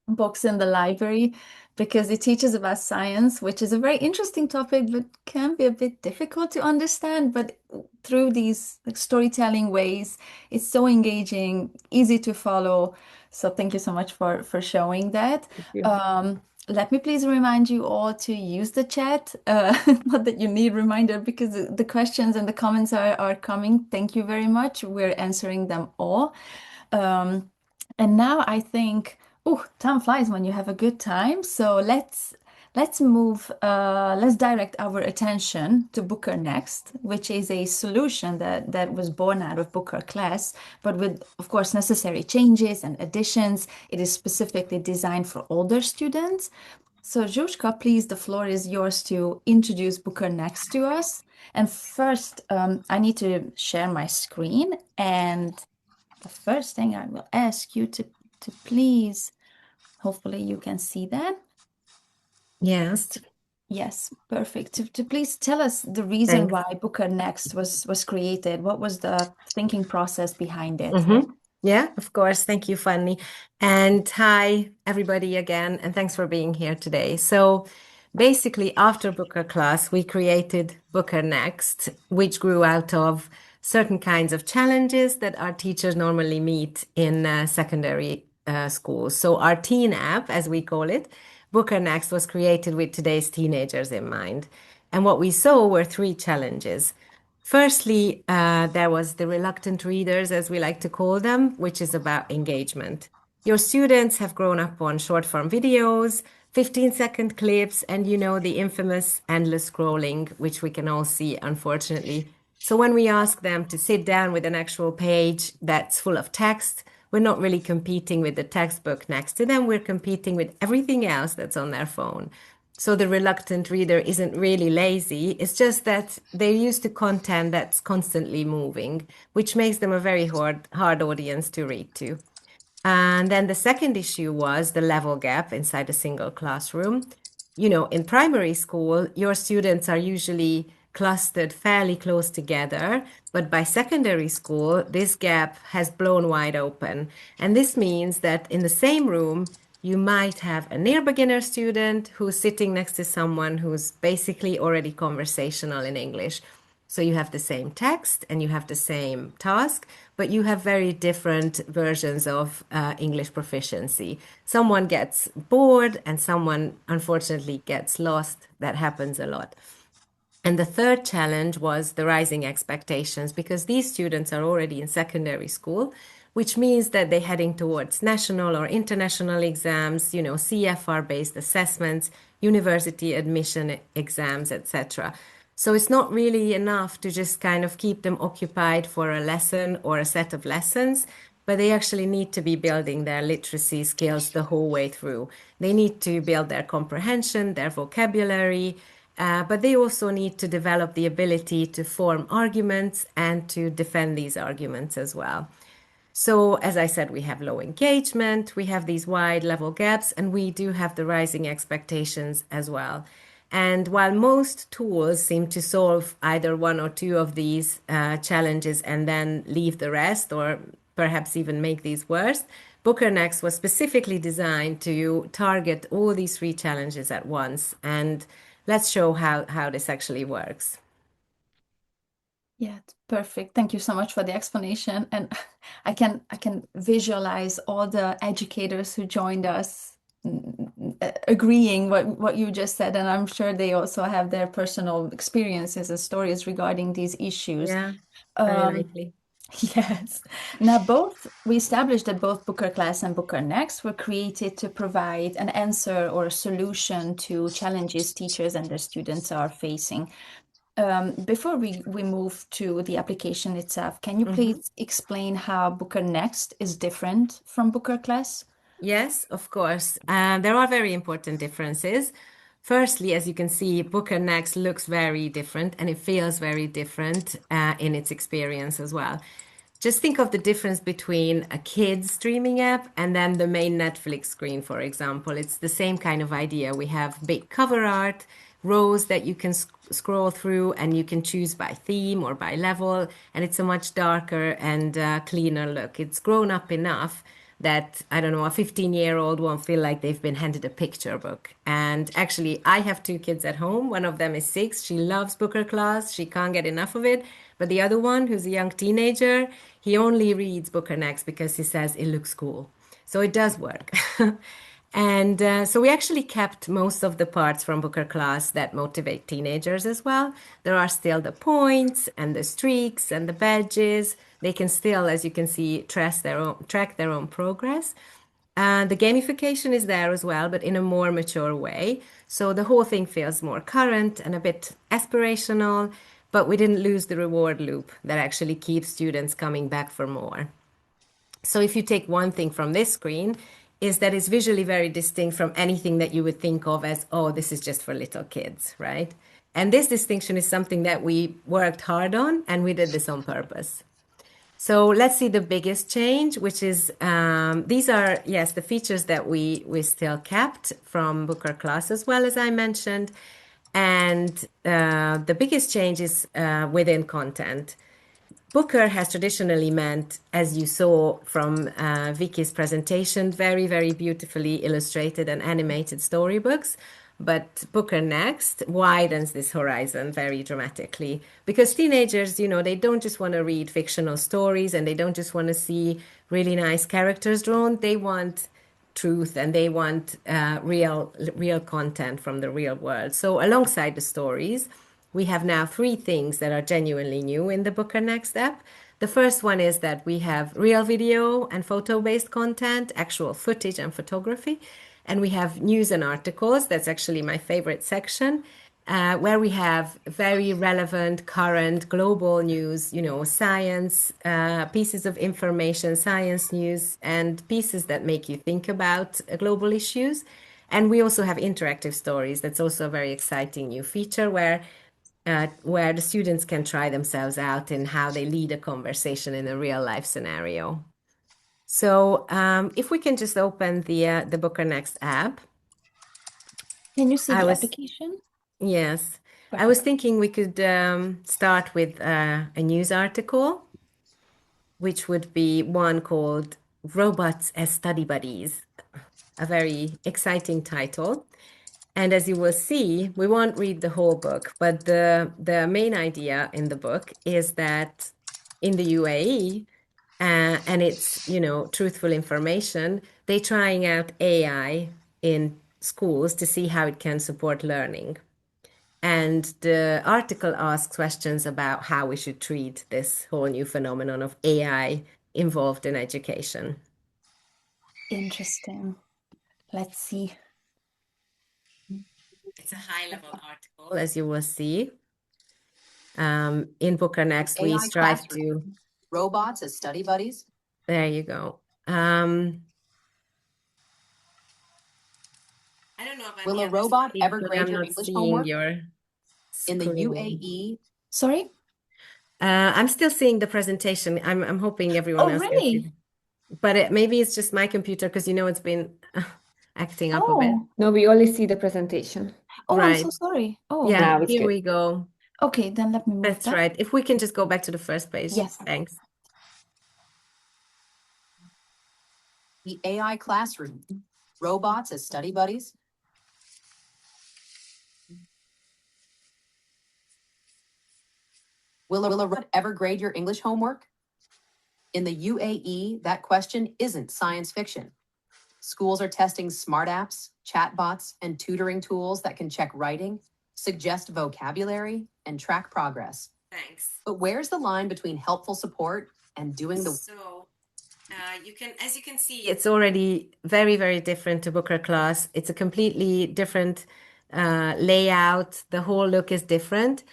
books in the library because it teaches about science, which is a very interesting topic, but can be a bit difficult to understand. But through these storytelling ways, it's so engaging, easy to follow. So thank you so much for showing that. Let me please remind you all to use the chat. Not that you need reminder because the questions and the comments are coming. Thank you very much. We're answering them all. And now I think, oh, time flies when you have a good time. So let's direct our attention to BOOKR Next, which is a solution that was born out of BOOKR class, but with, of course, necessary changes and additions. It is specifically designed for older students. So Zhuzhka, please, the floor is yours to introduce BOOKR Next to us. And first, I need to share my screen. And the first thing I will ask you to please, hopefully you can see that. Yes. Yes, perfect. To please tell us the reason why BOOKR Next was created. What was the thinking process behind it? Yeah, of course. Thank you, Fanny. And hi, everybody again, and thanks for being here today. So basically, after BOOKR class, we created BOOKR Next, which grew out of certain kinds of challenges that our teachers normally meet in secondary schools. So our teen app, as we call it, BOOKR Next, was created with today's teenagers in mind. And what we saw were three challenges. Firstly, there was the reluctant readers, as we like to call them, which is about engagement. Your students have grown up on short form videos, 15-second clips, and the infamous endless scrolling, which we can all see, unfortunately. So when we ask them to sit down with an actual page that's full of text, we're not really competing with the textbook next to them. We're competing with everything else that's on their phone. So the reluctant reader isn't really lazy. It's just that they're used to content that's constantly moving, which makes them a very hard audience to read to. And then the second issue was the level gap inside a single classroom. In primary school, your students are usually clustered fairly close together, but by secondary school, this gap has blown wide open. And this means that in the same room, you might have a near beginner student who's sitting next to someone who's basically already conversational in English. So you have the same text and you have the same task, but you have very different versions of English proficiency. Someone gets bored and someone unfortunately gets lost. That happens a lot. And the third challenge was the rising expectations, because these students are already in secondary school, which means that they're heading towards national or international exams, CFR-based assessments, university admission exams, etc. So it's not really enough to just kind of keep them occupied for a lesson or a set of lessons, but they actually need to be building their literacy skills the whole way through. They need to build their comprehension, their vocabulary, but they also need to develop the ability to form arguments and to defend these arguments as well. So, as I said, we have low engagement, we have these wide level gaps, and we do have the rising expectations as well. And while most tools seem to solve either one or two of these challenges and then leave the rest, or perhaps even make these worse, BOOKR Next was specifically designed to target all these three challenges at once. And let's show how this actually works. Yeah, it's perfect. Thank you so much for the explanation. And I can visualize all the educators who joined us agreeing what you just said, and I'm sure they also have their personal experiences and stories regarding these issues. Yeah, very likely. Yes. Now, we established that both BOOKR Class and BOOKR Next were created to provide an answer or a solution to challenges teachers and their students are facing. Before we move to the application itself, can you please explain how BOOKR Next is different from BOOKR Class? Yes, of course. There are very important differences. Firstly, as you can see, BOOKR Next looks very different and it feels very different in its experience as well. Just think of the difference between a kid's streaming app and then the main Netflix screen, for example. It's the same kind of idea. We have big cover art, rows that you can scroll through, and you can choose by theme or by level, and it's a much darker and cleaner look. It's grown up enough that, I don't know, a 15-year-old won't feel like they've been handed a picture book. And actually, I have two kids at home. One of them is 6. She loves BOOKR Class. She can't get enough of it. But the other one, who's a young teenager, he only reads BOOKR Next because he says it looks cool. So it does work. And so we actually kept most of the parts from BOOKR Class that motivate teenagers as well. There are still the points and the streaks and the badges. They can still, as you can see, track their own progress. And the gamification is there as well, but in a more mature way. So the whole thing feels more current and a bit aspirational, but we didn't lose the reward loop that actually keeps students coming back for more. So if you take one thing from this screen, is that it's visually very distinct from anything that you would think of as, oh, this is just for little kids, right? And this distinction is something that we worked hard on, and we did this on purpose. So let's see the biggest change, which is, these are, yes, the features that we still kept from BOOKR Class as well, as I mentioned. And the biggest change is within content. BOOKR has traditionally meant, as you saw from Vicky's presentation, very, very beautifully illustrated and animated storybooks. But Booker Next widens this horizon very dramatically because teenagers, they don't just want to read fictional stories and they don't just want to see really nice characters drawn. They want truth and they want real content from the real world. So alongside the stories, we have now three things that are genuinely new in the Booker Next app. The first one is that we have real video and photo-based content, actual footage and photography. And we have news and articles. That's actually my favorite section, where we have very relevant, current, global news, science, pieces of information, science news, and pieces that make you think about global issues. And we also have interactive stories. That's also a very exciting new feature where the students can try themselves out in how they lead a conversation in a real life scenario. So if we can just open the Booker Next app. Can you see the application? Yes. I was thinking we could start with a news article, which would be one called Robots as Study Buddies, a very exciting title. And as you will see, we won't read the whole book, but the main idea in the book is that in the UAE, and it's, truthful information, they're trying out AI in schools to see how it can support learning. And the article asks questions about how we should treat this whole new phenomenon of AI involved in education. Interesting. Let's see. It's a high-level article, as you will see. In Booker Next, we strive to... Robots as study buddies. There you go. I don't know about Will a robot ever but grade I'm your not English seeing homework? your In the screen. UAE, Sorry? I'm still seeing the presentation. I'm hoping everyone else can see. Really? But maybe it's just my computer because it's been acting up a bit. No, we only see the presentation. Oh, I'm Right. so sorry. Oh, Yeah, Now it's here good. we go. okay, then let me move That's that. right. If we can just go back to the first page. Yes. Thanks. the AI classroom. Robots as study buddies. Will a robot ever grade your English homework? In the UAE, that question isn't science fiction. Schools are testing smart apps, chatbots, and tutoring tools that can check writing, suggest vocabulary, and track progress. Thanks. But where's the line between helpful support and doing the... So as you can see, it's already very, very different to Booker class. It's a completely different layout. The whole look is different,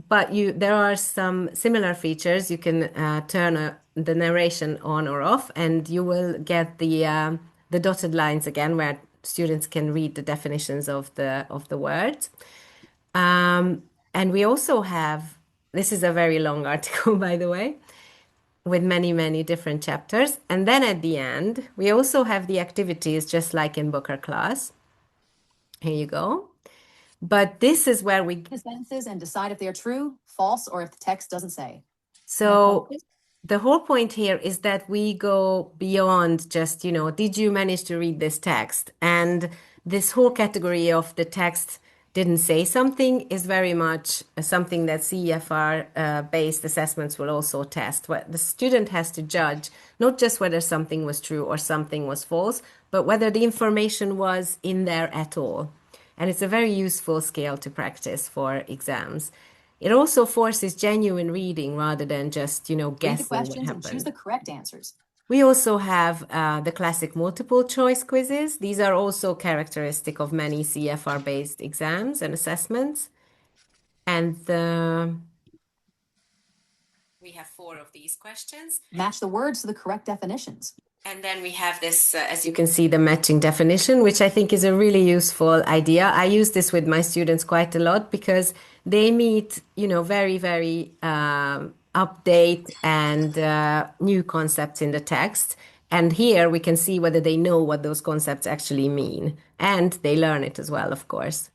but there are some similar features. You can turn the narration on or off, and you will get the dotted lines again, where students can read the definitions of the words. And we also have, this is a very long article, by the way, with many, many different chapters. And then at the end, we also have the activities, just like in Booker class. Here you go. But this is where we... sentences and decide if they're true, false, or if the text doesn't say. So the whole point here is that we go beyond just, did you manage to read this text? And this whole category of the text didn't say something is very much something that CEFR-based assessments will also test. What the student has to judge, not just whether something was true or something was false, but whether the information was in there at all. And it's a very useful scale to practice for exams. It also forces genuine reading rather than just, guessing Read the what questions and happened. choose the correct answers. We also have the classic multiple choice quizzes. These are also characteristic of many CFR-based exams and assessments. And we have 4 of these questions. Match the words to the correct definitions. And then we have this, as you can see, the matching definition, which I think is a really useful idea. I use this with my students quite a lot because they meet, very, very update and new concepts in the text. And here we can see whether they know what those concepts actually mean. And they learn it as well, of course.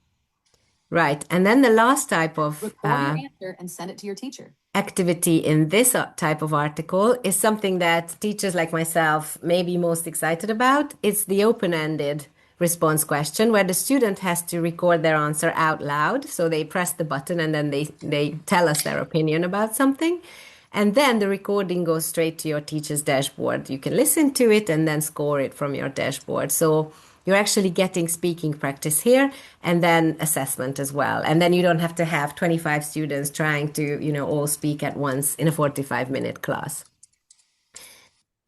Right. And then the last type of Record your answer and send it to your teacher. activity in this type of article is something that teachers like myself may be most excited about. It's the open-ended response question where the student has to record their answer out loud. So they press the button and then they tell us their opinion about something. And then the recording goes straight to your teacher's dashboard. You can listen to it and then score it from your dashboard. So you're actually getting speaking practice here and then assessment as well. And then you don't have to have 25 students trying to, all speak at once in a 45-minute class.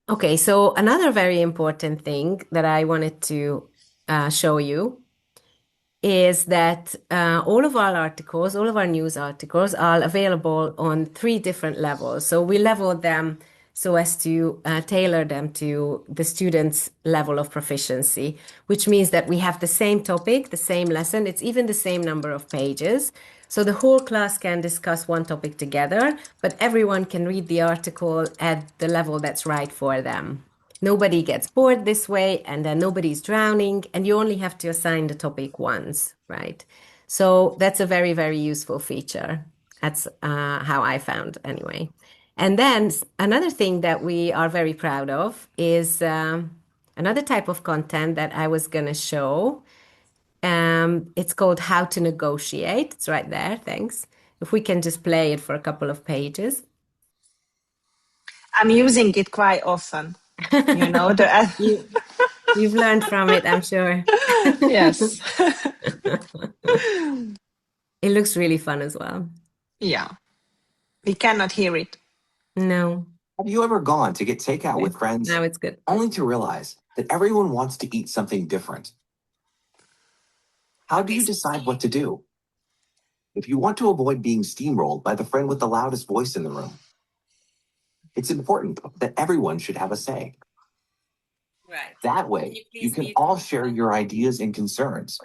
Okay, so another very important thing that I wanted to show you is that all of our articles, all of our news articles are available on 3 different levels. So we leveled them so as to tailor them to the student's level of proficiency, which means that we have the same topic, the same lesson, it's even the same number of pages. So the whole class can discuss one topic together, but everyone can read the article at the level that's right for them. Nobody gets bored this way, and then nobody's drowning, and you only have to assign the topic once, right? So that's a very, very useful feature. That's how I found anyway. And then another thing that we are very proud of is another type of content that I was going to show. It's called How to Negotiate. It's right there. Thanks. If we can just play it for a couple of pages. I'm using it quite often. You've learned from it, I'm sure. Yes. It looks really fun as well. Yeah. We cannot hear it. No. Have you ever gone to get takeout with friends? Now it's good. Only to realize that everyone wants to eat something different. How do you decide what to do? If you want to avoid being steamrolled by the friend with the loudest voice in the room, it's important that everyone should have a say. Right. That way, you can all share your ideas and concerns.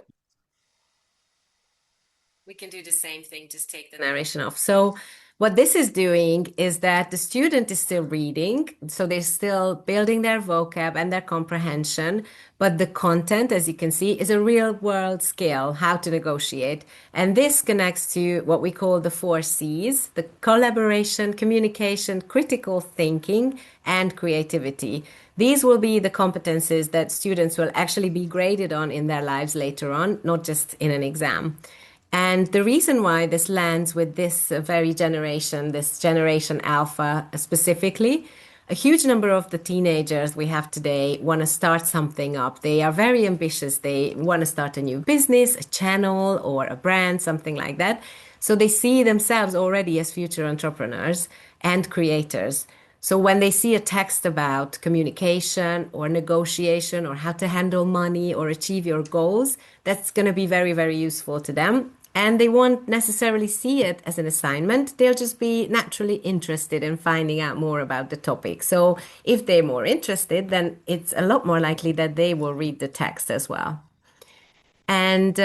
We can do the same thing, just take the narration off. So what this is doing is that the student is still reading, so they're still building their vocab and their comprehension, but the content, as you can see, is a real world skill, how to negotiate. And this connects to what we call the 4 C's, the collaboration, communication, critical thinking, and creativity. These will be the competencies that students will actually be graded on in their lives later on, not just in an exam. And the reason why this lands with this very generation, this generation alpha specifically, a huge number of the teenagers we have today want to start something up. They are very ambitious. They want to start a new business, a channel, or a brand, something like that. So they see themselves already as future entrepreneurs and creators. So when they see a text about communication or negotiation or how to handle money or achieve your goals, that's going to be very, very useful to them. And they won't necessarily see it as an assignment. They'll just be naturally interested in finding out more about the topic. So if they're more interested, then it's a lot more likely that they will read the text as well. And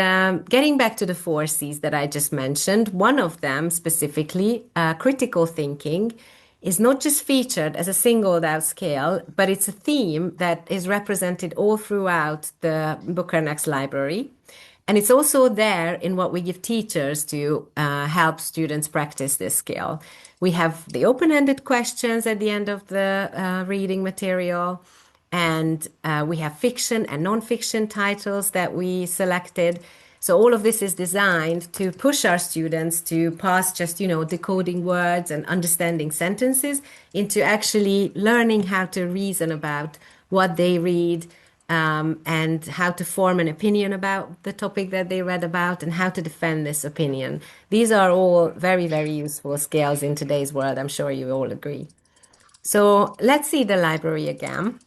getting back to the 4 C's that I just mentioned, one of them specifically, critical thinking, is not just featured as a singled out scale, but it's a theme that is represented all throughout the BOOKR Next library. And it's also there in what we give teachers to help students practice this skill. We have the open-ended questions at the end of the reading material, and we have fiction and non-fiction titles that we selected. So all of this is designed to push our students to pass just, decoding words and understanding sentences into actually learning how to reason about what they read, and how to form an opinion about the topic that they read about and how to defend this opinion. These are all very, very useful skills in today's world. I'm sure you all agree. So let's see the library again,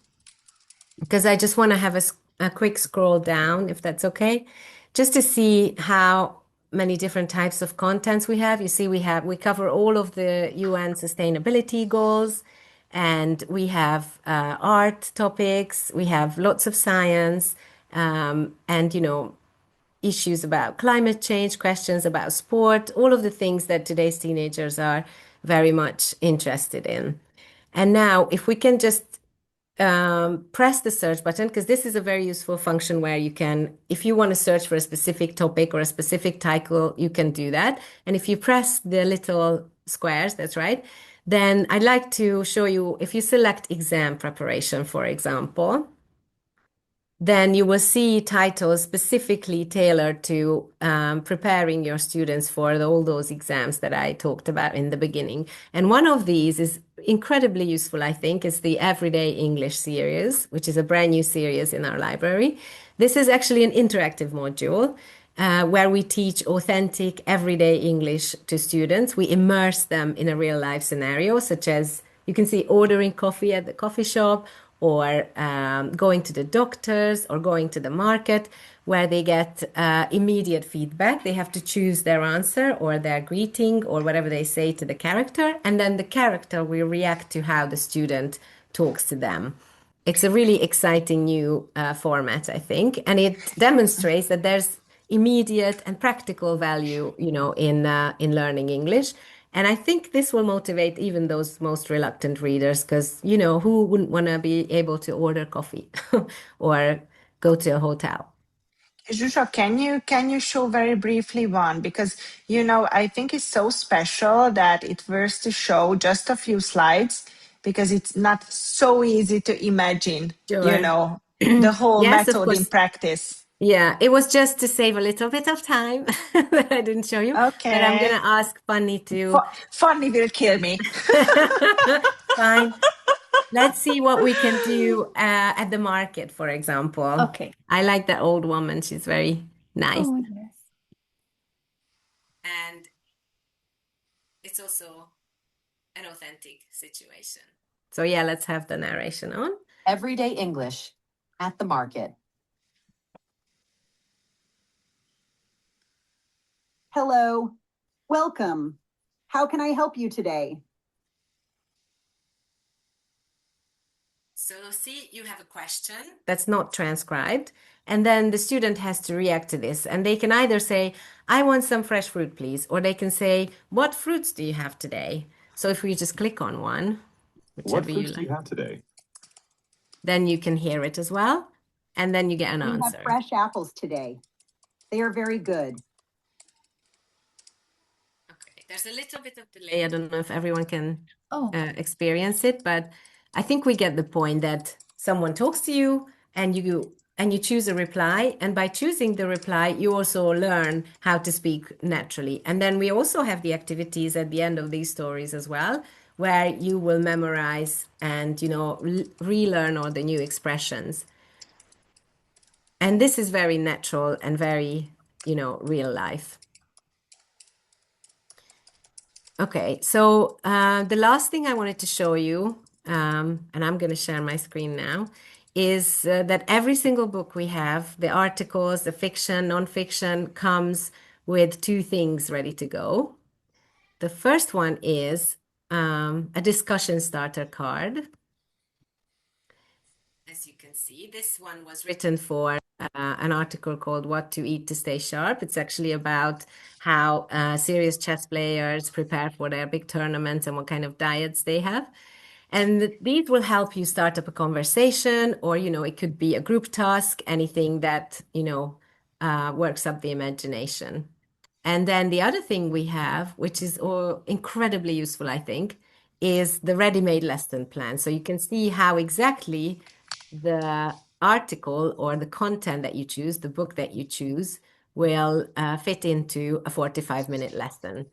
because I just want to have a quick scroll down, if that's okay, just to see how many different types of contents we have. You see, we cover all of the UN sustainability goals. And we have art topics, we have lots of science, and, issues about climate change, questions about sport, all of the things that today's teenagers are very much interested in. And now, if we can just press the search button, because this is a very useful function where you can, if you want to search for a specific topic or a specific title, you can do that. And if you press the little squares, that's right, then I'd like to show you, if you select exam preparation, for example, then you will see titles specifically tailored to preparing your students for all those exams that I talked about in the beginning. And one of these is incredibly useful, I think, is the Everyday English series, which is a brand new series in our library. This is actually an interactive module where we teach authentic everyday English to students. We immerse them in a real life scenario, such as you can see ordering coffee at the coffee shop, or going to the doctors, or going to the market, where they get immediate feedback. They have to choose their answer or their greeting or whatever they say to the character, and then the character will react to how the student talks to them. It's a really exciting new format, I think, and it demonstrates that there's immediate and practical value, in learning English. And I think this will motivate even those most reluctant readers, because, who wouldn't want to be able to order coffee or go to a hotel? Zsuzsa, can you show very briefly one? Because, I think it's so special that it's worth to show just a few slides, because it's not so easy to imagine, Sure. the whole Yes, of method in course. practice. Yeah, it was just to save a little bit of time that I didn't show you. But I'm going Okay. to ask Fanny to. Funny will kill me. Fine. Let's see what we can do at the market, for example. Okay. I like that old woman. She's very nice. Oh, yes. And it's also an authentic situation. So yeah, let's have the narration on. Everyday English at the market. Hello. Welcome. How can I help you today? So see, you have a question that's not transcribed, and then the student has to react to this. And they can either say, I want some fresh fruit, please, or they can say, what fruits do you have today? So if we just click on one, whichever you like, have today? then you can hear it as well. And then you get an We answer. have fresh apples today. They are very good. Okay, there's a little bit of delay. I don't know if everyone can experience it, but I think we get the point that someone talks to you and you choose a reply, and by choosing the reply, you also learn how to speak naturally. And then we also have the activities at the end of these stories as well, where you will memorize and relearn all the new expressions. And this is very natural and very real life. Okay, so the last thing I wanted to show you, and I'm going to share my screen now, is that every single book we have, the articles, the fiction, nonfiction, comes with two things ready to go. The first one is a discussion starter card. As you can see, this one was written for an article called What to Eat to Stay Sharp. It's actually about how serious chess players prepare for their big tournaments and what kind of diets they have. And these will help you start up a conversation, or, it could be a group task, anything that, works up the imagination. And then the other thing we have, which is incredibly useful, I think, is the ready-made lesson plan. So you can see how exactly the article or the content that you choose, the book that you choose, will fit into a 45-minute lesson.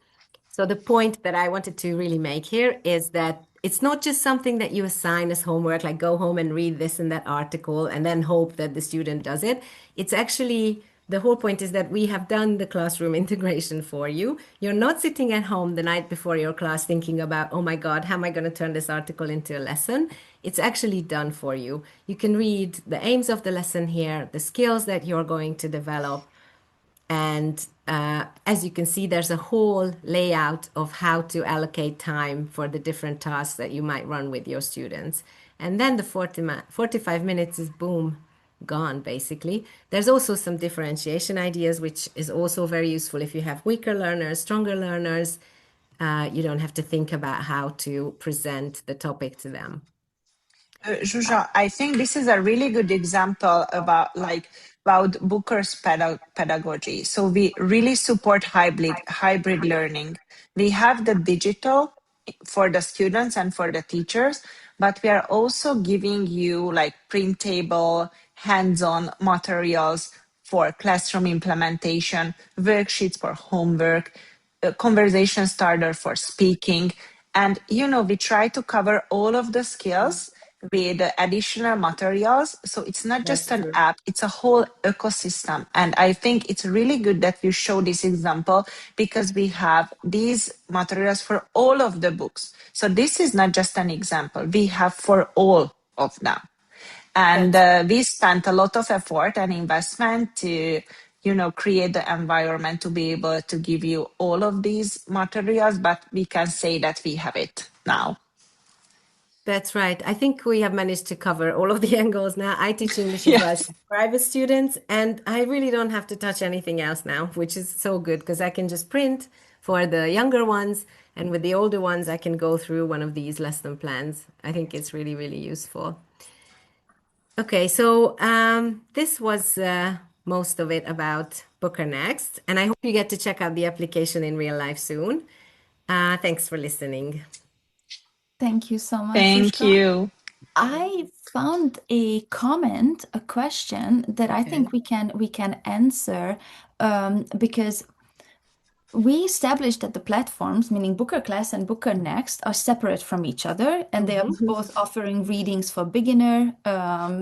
So the point that I wanted to really make here is that it's not just something that you assign as homework, like go home and read this and that article and then hope that the student does it. It's actually, the whole point is that we have done the classroom integration for you. You're not sitting at home the night before your class thinking about, oh my God, how am I going to turn this article into a lesson? It's actually done for you. You can read the aims of the lesson here, the skills that you're going to develop. And as you can see, there's a whole layout of how to allocate time for the different tasks that you might run with your students. And then the 45 minutes is boom, gone, basically. There's also some differentiation ideas, which is also very useful if you have weaker learners, stronger learners. You don't have to think about how to present the topic to them. Zsuzsa, I think this is a really good example about BOOKR's pedagogy. So we really support hybrid learning. We have the digital for the students and for the teachers, but we are also giving you like printable, hands-on materials for classroom implementation, worksheets for homework, a conversation starter for speaking. And, we try to cover all of the skills with additional materials. So it's not just That's an true. app, it's a whole ecosystem. And I think it's really good that you show this example because we have these materials for all of the books. So this is not just an example, we have for all of them. And That's we spent a lot of effort and investment to create the environment to be able to give you all of these materials, but we can say that we have it now. That's right. I think we have managed to cover all of the angles now. I teach English as well Yes. to private students, and I really don't have to touch anything else now, which is so good because I can just print for the younger ones, and with the older ones, I can go through one of these lesson plans. I think it's really, really useful. Okay, so this was most of it about Booker Next, and I hope you get to check out the application in real life soon. Thanks for listening. Thank you so much, Thank Shushka. you. I found a comment, a question that I think we can answer because we established that the platforms, meaning Booker Class and Booker Next, are separate from each other, and they are both offering readings for beginner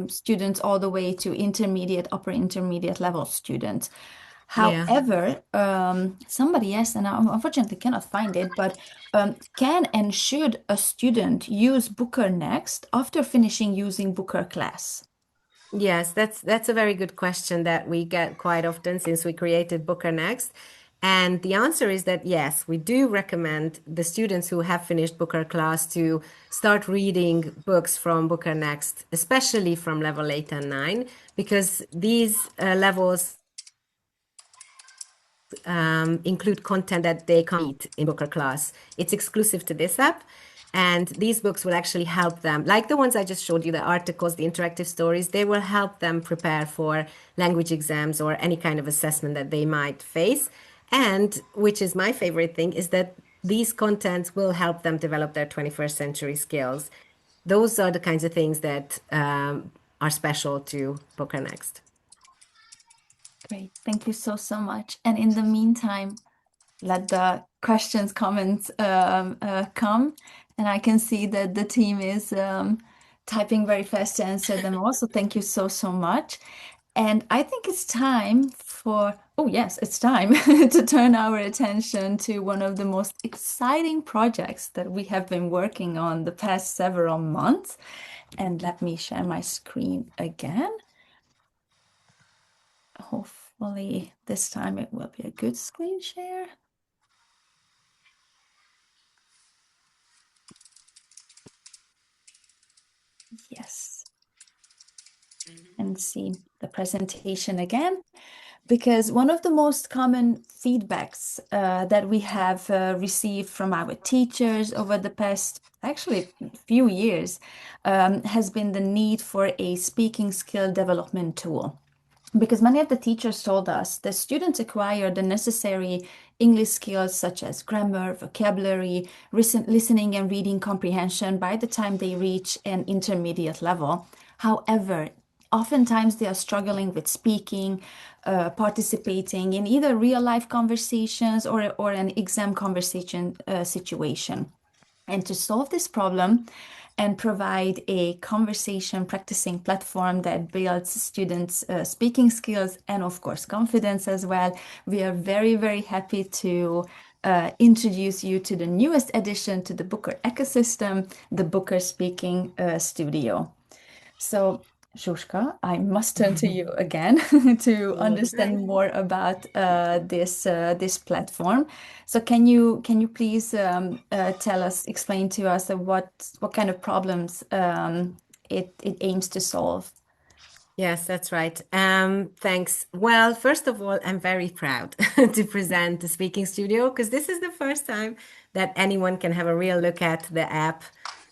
students all the way to intermediate, upper intermediate level students. Yeah. However, somebody asked, and I unfortunately cannot find it, but can and should a student use Booker Next after finishing using Booker Class? Yes, that's a very good question that we get quite often since we created Booker Next. And the answer is that yes, we do recommend the students who have finished Booker class to start reading books from Booker Next, especially from level 8 and 9, because these levels include content that they can't meet in Booker class. It's exclusive to this app. And these books will actually help them, like the ones I just showed you, the articles, the interactive stories, they will help them prepare for language exams or any kind of assessment that they might face. And which is my favorite thing, is that these contents will help them develop their 21st century skills. Those are the kinds of things that are special to Booker Next. Great. Thank you so, so much. And in the meantime, let the questions, comments come. And I can see that the team is typing very fast to answer them all. So thank you so, so much. And I think it's time for, oh yes, it's time to turn our attention to one of the most exciting projects that we have been working on the past several months. And let me share my screen again. Hopefully this time it will be a good screen share. Yes. And see the presentation again, because one of the most common feedbacks that we have received from our teachers over the past actually few years has been the need for a speaking skill development tool. Because many of the teachers told us that students acquire the necessary English skills such as grammar, vocabulary, listening and reading comprehension by the time they reach an intermediate level. However, oftentimes they are struggling with speaking, participating in either real life conversations or an exam conversation situation. And to solve this problem and provide a conversation practicing platform that builds students' speaking skills and, of course, confidence as well, we are very, very happy to introduce you to the newest addition to the Booker ecosystem, the Booker Speaking Studio. So, Shushka, I must turn to you again to understand more about this platform. So, can you please tell us, explain to us what kind of problems it aims to solve? Yes, that's right. Thanks. Well, first of all, I'm very proud to present the Speaking Studio because this is the first time that anyone can have a real look at the app,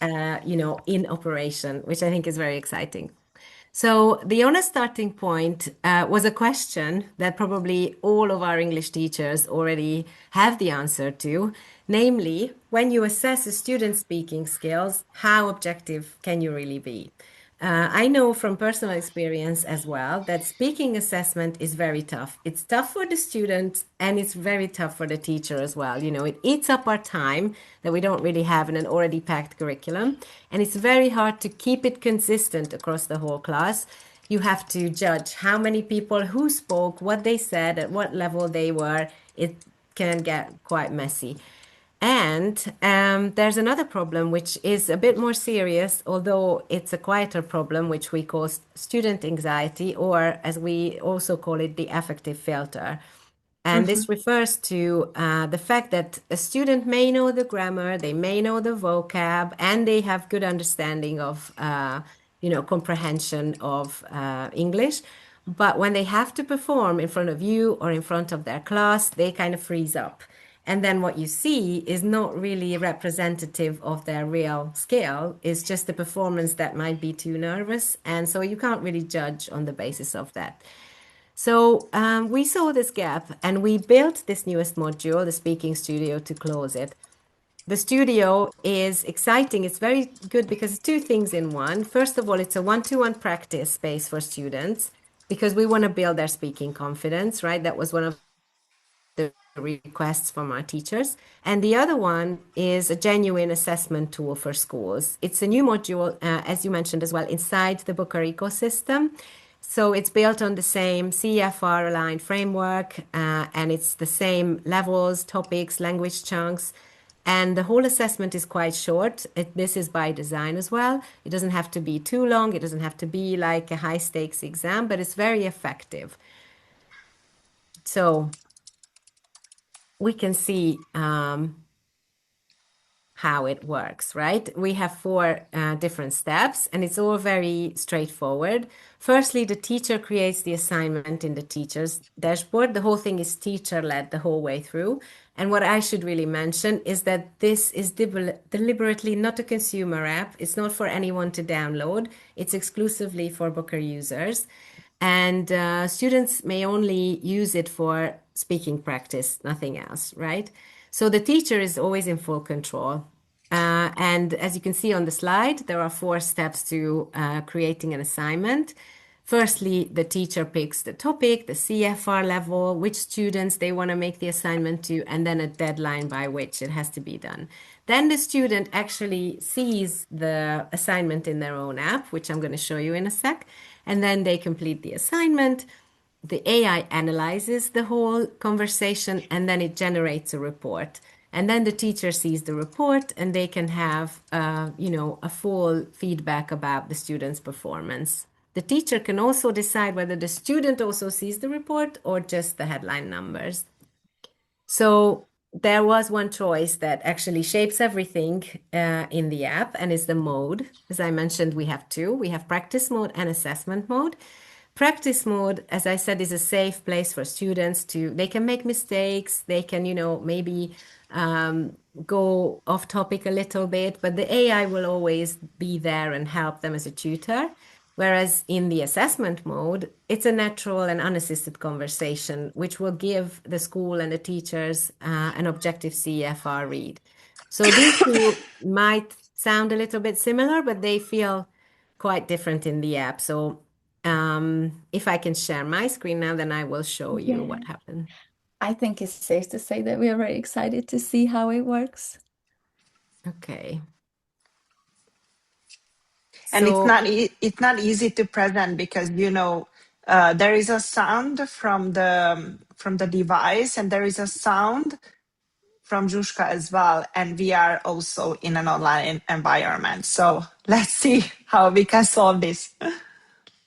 in operation, which I think is very exciting. So the honest starting point was a question that probably all of our English teachers already have the answer to, namely, when you assess a student's speaking skills, how objective can you really be? I know from personal experience as well that speaking assessment is very tough. It's tough for the student and it's very tough for the teacher as well. You know, it eats up our time that we don't really have in an already packed curriculum. And it's very hard to keep it consistent across the whole class. You have to judge how many people who spoke, what they said, at what level they were. It can get quite messy. And there's another problem, which is a bit more serious, although it's a quieter problem, which we call student anxiety, or as we also call it, the affective filter. And this refers to the fact that a student may know the grammar, they may know the vocab, and they have good understanding of, comprehension of English. But when they have to perform in front of you or in front of their class, they kind of freeze up. And then what you see is not really representative of their real skill. It's just a performance that might be too nervous. And so you can't really judge on the basis of that. So we saw this gap and we built this newest module, the Speaking Studio, to close it. The studio is exciting. It's very good because it's two things in one. First of all, it's a one-to-one practice space for students because we want to build their speaking confidence, right? That was one of the requests from our teachers. And the other one is a genuine assessment tool for schools. It's a new module, as you mentioned as well, inside the BOOKR ecosystem. So it's built on the same CFR aligned framework, and it's the same levels, topics, language chunks. And the whole assessment is quite short. This is by design as well. It doesn't have to be too long. It doesn't have to be like a high stakes exam, but it's very effective. So we can see how it works, right? We have four different steps and it's all very straightforward. Firstly, the teacher creates the assignment in the teacher's dashboard. The whole thing is teacher-led the whole way through. And what I should really mention is that this is deliberately not a consumer app. It's not for anyone to download. It's exclusively for BOOKR users. And students may only use it for speaking practice, nothing else, right? So the teacher is always in full control. And as you can see on the slide, there are four steps to creating an assignment. Firstly, the teacher picks the topic, the CFR level, which students they want to make the assignment to, and then a deadline by which it has to be done. Then the student actually sees the assignment in their own app, which I'm going to show you in a sec, and then they complete the assignment. The AI analyzes the whole conversation and then it generates a report. And then the teacher sees the report and they can have, a full feedback about the student's performance. The teacher can also decide whether the student also sees the report or just the headline numbers. So there was one choice that actually shapes everything in the app and is the mode. As I mentioned, we have two. We have practice mode and assessment mode. Practice mode, as I said, is a safe place for students they can make mistakes, they can, maybe go off topic a little bit, but the AI will always be there and help them as a tutor. Whereas in the assessment mode, it's a natural and unassisted conversation, which will give the school and the teachers an objective CFR read. So these two might sound a little bit similar, but they feel quite different in the app. So if I can share my screen now, then I will show you what happened. I think it's safe to say that we are very excited to see how it works. Okay. And it's not easy to present because there is a sound from the device and there is a sound from Zhushka as well, and we are also in an online environment. So let's see how we can solve this.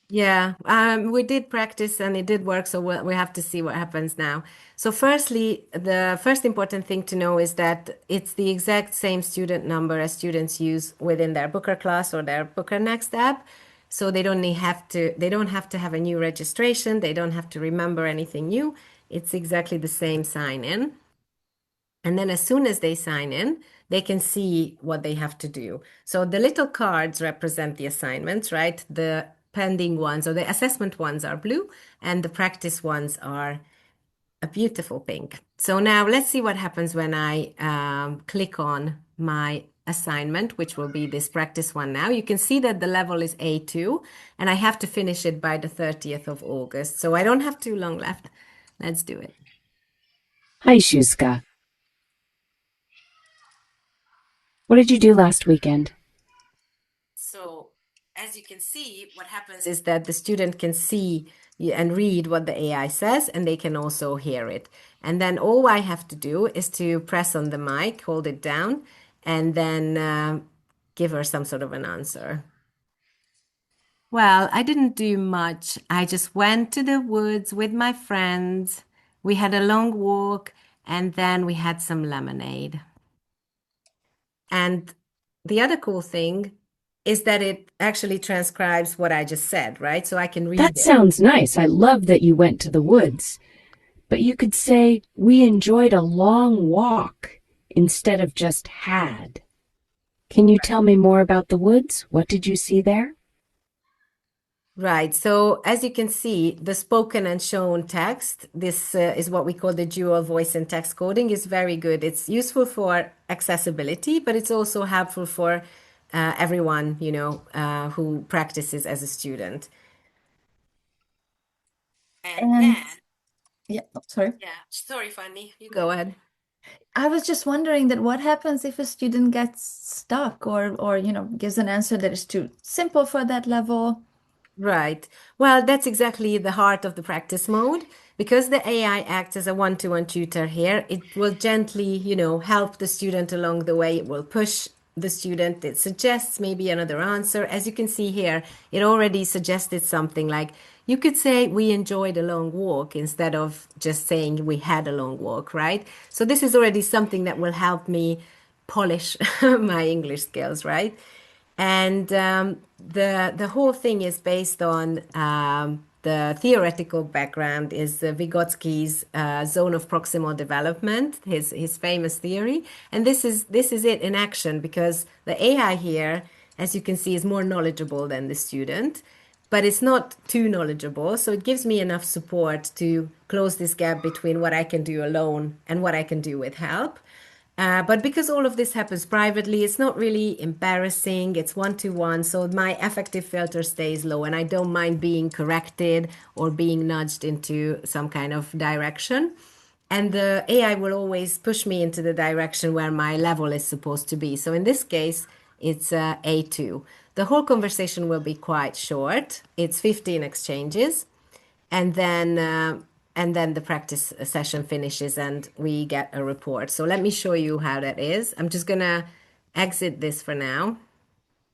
Yeah, we did practice and it did work, so we have to see what happens now. So firstly, the first important thing to know is that it's the exact same student number as students use within their BOOKR class or their BOOKR Next app. So they don't have to have a new registration. They don't have to remember anything new. It's exactly the same sign in. And then as soon as they sign in, they can see what they have to do. So the little cards represent the assignments, right? The pending ones or the assessment ones are blue, and the practice ones are a beautiful pink. So now let's see what happens when I click on my assignment, which will be this practice one now. You can see that the level is A2, and I have to finish it by the 30th of August. So I don't have too long left. Let's do it. Hi, Shuska. What did you do last weekend? So as you can see, what happens is that the student can see and read what the AI says, and they can also hear it. And then all I have to do is to press on the mic, hold it down, and then give her some sort of an answer. Well, I didn't do much. I just went to the woods with my friends. We had a long walk, and then we had some lemonade. And the other cool thing is that it actually transcribes what I just said, right? So I can read That it. sounds nice. I love that you went to the woods. But you could say, we enjoyed a long walk instead of just had. Can you tell me more about the woods? What did you see there? Right. So as you can see, the spoken and shown text, this is what we call the dual voice and text coding, is very good. It's useful for accessibility, but it's also helpful for everyone, who practices as a student. And then, yeah, sorry. yeah, sorry, Fanny, you go ahead. I was just wondering that what happens if a student gets stuck or gives an answer that is too simple for that level? Right. Well, that's exactly the heart of the practice mode. Because the AI acts as a one-to-one tutor here, it will gently, help the student along the way. It will push the student. It suggests maybe another answer. As you can see here, it already suggested something like, you could say we enjoyed a long walk instead of just saying we had a long walk, right? So this is already something that will help me polish my English skills, right? And the whole thing is based on the theoretical background is Vygotsky's zone of proximal development, his famous theory, and this is it in action, because the AI here, as you can see, is more knowledgeable than the student, but it's not too knowledgeable, so it gives me enough support to close this gap between what I can do alone and what I can do with help. But because all of this happens privately, it's not really embarrassing. It's one-to-one, so my affective filter stays low, and I don't mind being corrected or being nudged into some kind of direction. And the AI will always push me into the direction where my level is supposed to be. So in this case, it's A2. The whole conversation will be quite short. It's 15 exchanges, and then the practice session finishes and we get a report. So let me show you how that is. I'm just gonna exit this for now.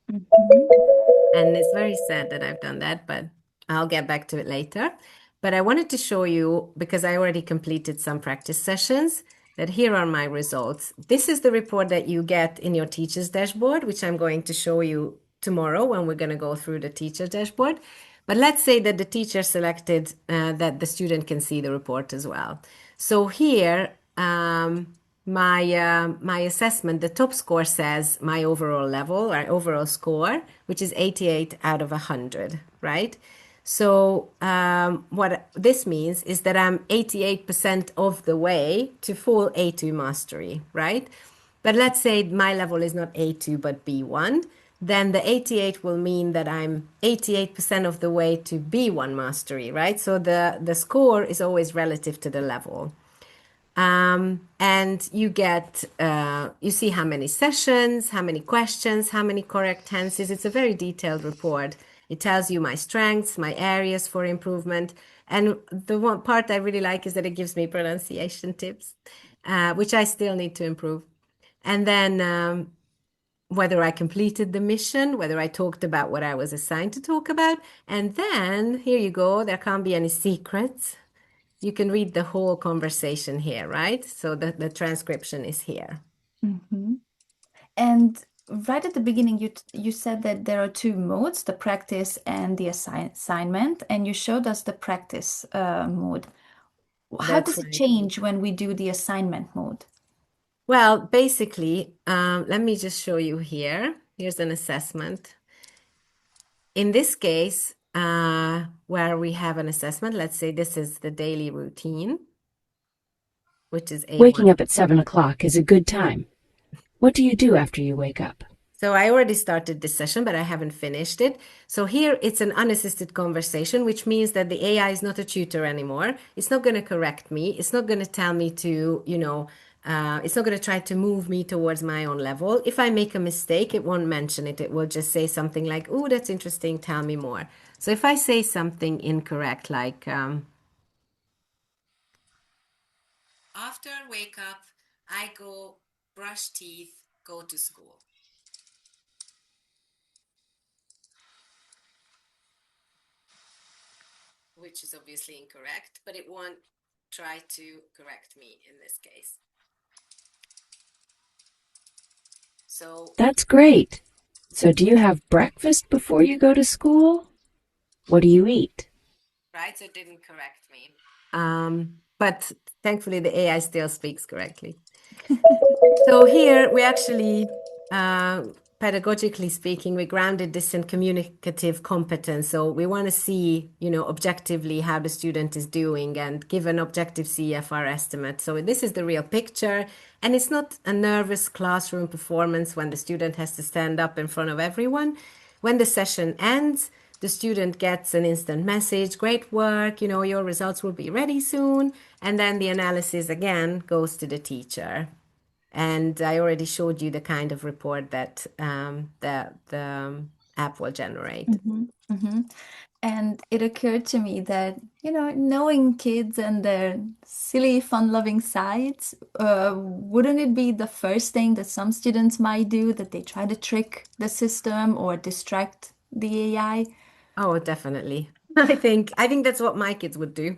And it's very sad that I've done that, but I'll get back to it later. But I wanted to show you, because I already completed some practice sessions, that here are my results. This is the report that you get in your teacher's dashboard, which I'm going to show you tomorrow when we're going to go through the teacher dashboard. But let's say that the teacher selected that the student can see the report as well. So here, my assessment, the top score says my overall level or overall score, which is 88 out of 100, right? So what this means is that I'm 88% of the way to full A2 mastery, right? But let's say my level is not A2 but B1, then the 88 will mean that I'm 88% of the way to B1 mastery, right? So the score is always relative to the level. And you get, you see how many sessions, how many questions, how many correct tenses. It's a very detailed report. It tells you my strengths, my areas for improvement. And the one part I really like is that it gives me pronunciation tips, which I still need to improve. And then whether I completed the mission, whether I talked about what I was assigned to talk about. And then here you go, there can't be any secrets. You can read the whole conversation here, right? So the transcription is here. Mm-hmm. And right at the beginning, you said that there are two modes, the practice and the assignment, and you showed us the practice mode. How That's does it right. change when we do the assignment mode? Well, basically, let me just show you here. Here's an assessment. In this case, where we have an assessment. Let's say this is the daily routine, which is A1. Waking up at 7 o'clock is a good time. What do you do after you wake up? So I already started this session, but I haven't finished it. So here it's an unassisted conversation, which means that the AI is not a tutor anymore. It's not going to correct me. It's not going to tell me to, it's not going to try to move me towards my own level. If I make a mistake, it won't mention it. It will just say something like, "Oh, that's interesting. Tell me more." So if I say something incorrect, like, after I wake up, I go brush teeth, go to school. Which is obviously incorrect, but it won't try to correct me in this case. So That's great. So do you have breakfast before you go to school? What do you eat? right, so it didn't correct me. But thankfully the AI still speaks correctly. So here we actually, pedagogically speaking, we grounded this in communicative competence. So we want to see, objectively how the student is doing and give an objective CFR estimate. So this is the real picture. And it's not a nervous classroom performance when the student has to stand up in front of everyone. When the session ends, the student gets an instant message, great work, your results will be ready soon. And then the analysis again goes to the teacher. And I already showed you the kind of report that the app will generate. And it occurred to me that, knowing kids and their silly, fun-loving sides, wouldn't it be the first thing that some students might do, that they try to trick the system or distract the AI? Oh, definitely. I think that's what my kids would do.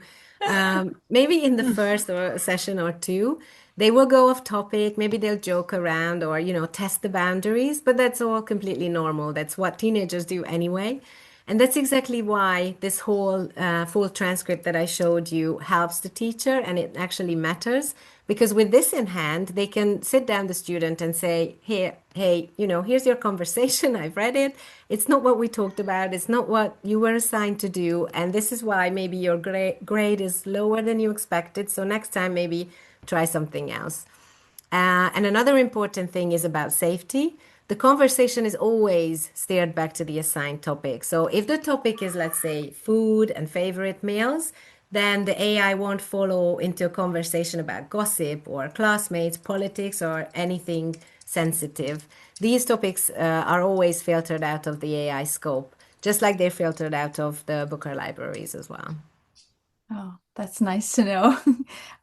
Maybe in the first or session or two, they will go off topic. Maybe they'll joke around or, test the boundaries, but that's all completely normal. That's what teenagers do anyway. And that's exactly why this whole full transcript that I showed you helps the teacher, and it actually matters because with this in hand, they can sit down the student and say, "Here, hey, here's your conversation. I've read it. It's not what we talked about. It's not what you were assigned to do, and this is why maybe your grade is lower than you expected. So next time, maybe try something else." And another important thing is about safety. The conversation is always steered back to the assigned topic. So if the topic is, let's say, food and favorite meals, then the AI won't follow into a conversation about gossip or classmates, politics, or anything sensitive. These topics are always filtered out of the AI scope, just like they're filtered out of the BOOKR libraries as well. Oh, that's nice to know.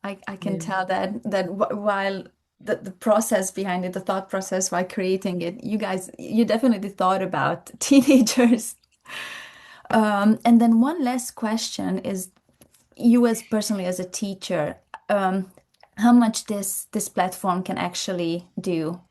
I can tell that while the process behind it, the thought process while creating it, you definitely thought about teenagers. And then one last question is, you as personally as a teacher, how much this platform can actually do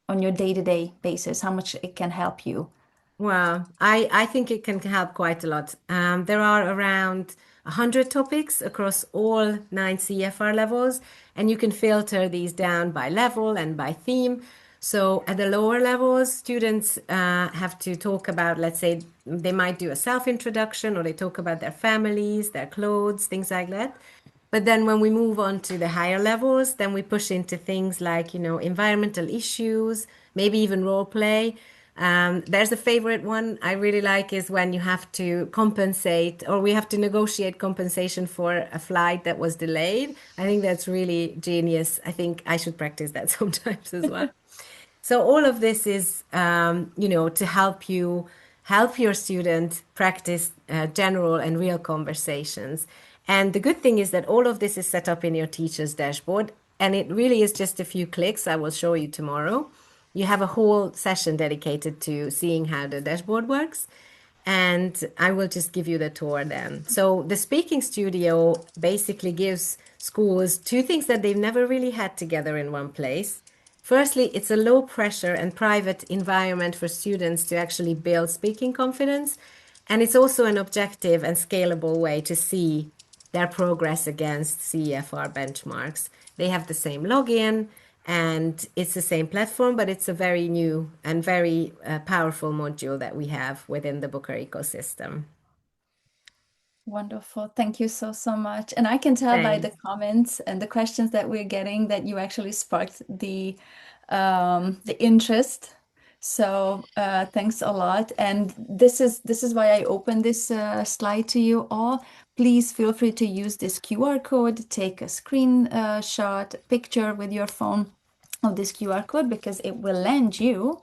on your day-to-day basis, how much it can help you? Well, I think it can help quite a lot. There are around 100 topics across all 9 CFR levels, and you can filter these down by level and by theme. So at the lower levels, students have to talk about, let's say, they might do a self-introduction or they talk about their families, their clothes, things like that. But then when we move on to the higher levels, then we push into things like, environmental issues, maybe even role play. There's a favorite one I really like is when you have to compensate or we have to negotiate compensation for a flight that was delayed. I think that's really genius. I think I should practice that sometimes as well. So all of this is, to help your student practice general and real conversations. And the good thing is that all of this is set up in your teacher's dashboard, and it really is just a few clicks. I will show you tomorrow. You have a whole session dedicated to seeing how the dashboard works. And I will just give you the tour then. So the Speaking Studio basically gives schools two things that they've never really had together in one place. Firstly, it's a low pressure and private environment for students to actually build speaking confidence. And it's also an objective and scalable way to see their progress against CEFR benchmarks. They have the same login and it's the same platform, but it's a very new and very powerful module that we have within the BOOKR ecosystem. Wonderful. Thank you so much. And I can tell by the comments and the questions that we're getting that you actually sparked the interest. So thanks a lot. And this is why I opened this slide to you all. Please feel free to use this QR code, take a screenshot, picture with your phone of this QR code because it will land you,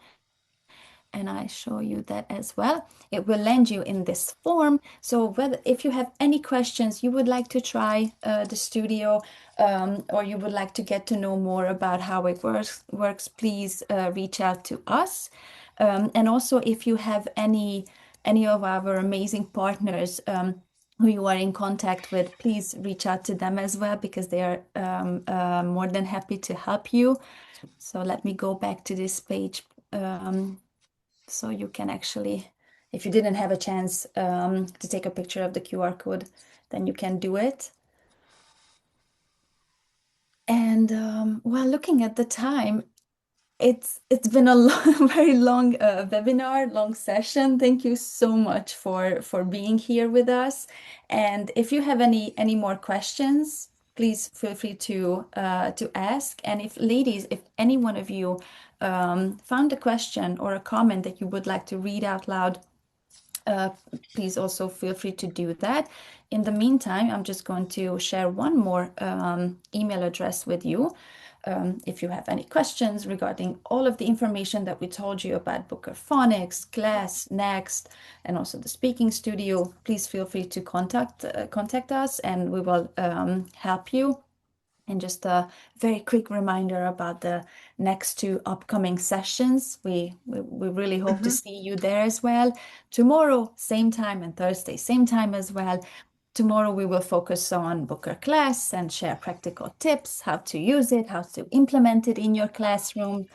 and I show you that as well. It will land you in this form. So if you have any questions, you would like to try the studio, or you would like to get to know more about how it works, please reach out to us. And also, if you have any of our amazing partners who you are in contact with, please reach out to them as well because they are more than happy to help you. So let me go back to this page. So you can actually, if you didn't have a chance to take a picture of the QR code, then you can do it. And while looking at the time, it's been a very long webinar, long session. Thank you so much for being here with us. And if you have any more questions, please feel free to ask. And if any one of you found a question or a comment that you would like to read out loud, please also feel free to do that. In the meantime, I'm just going to share one more email address with you. If you have any questions regarding all of the information that we told you about BOOKR Phonics, Class, Next, and also the Speaking Studio, please feel free to contact us and we will help you. And just a very quick reminder about the next 2 upcoming sessions. We really hope to see you there as well. Tomorrow, same time, and Thursday, same time as well. Tomorrow we will focus on BOOKR Class and share practical tips, how to use it, how to implement it in your classroom.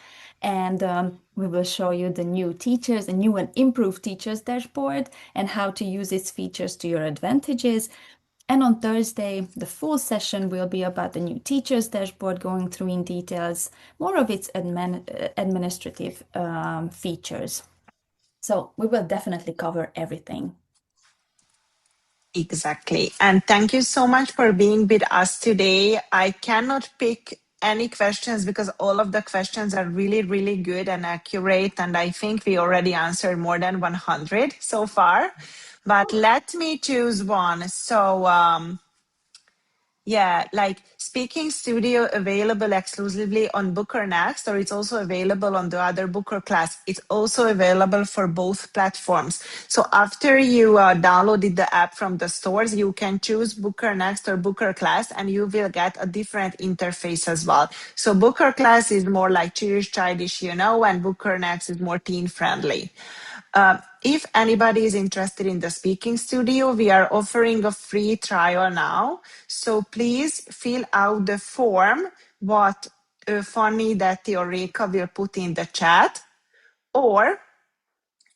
And we will show you the new teachers, the new and improved teachers dashboard, and how to use its features to your advantages. And on Thursday, the full session will be about the new teachers dashboard, going through in details more of its administrative features. So we will definitely cover everything. Exactly. And thank you so much for being with us today. I cannot pick any questions because all of the questions are really, really good and accurate. And I think we already answered more than 100 so far. But let me choose one. So, yeah, like Speaking Studio available exclusively on BOOKR Next, or it's also available on the other BOOKR class. It's also available for both platforms. So after you downloaded the app from the stores, you can choose BOOKR Next or BOOKR Class, and you will get a different interface as well. So BOOKR Class is more like childish, and BOOKR Next is more teen friendly. If anybody is interested in the Speaking Studio, we are offering a free trial now. So please fill out the form what Fanny, Detti, or Reka will put in the chat. Or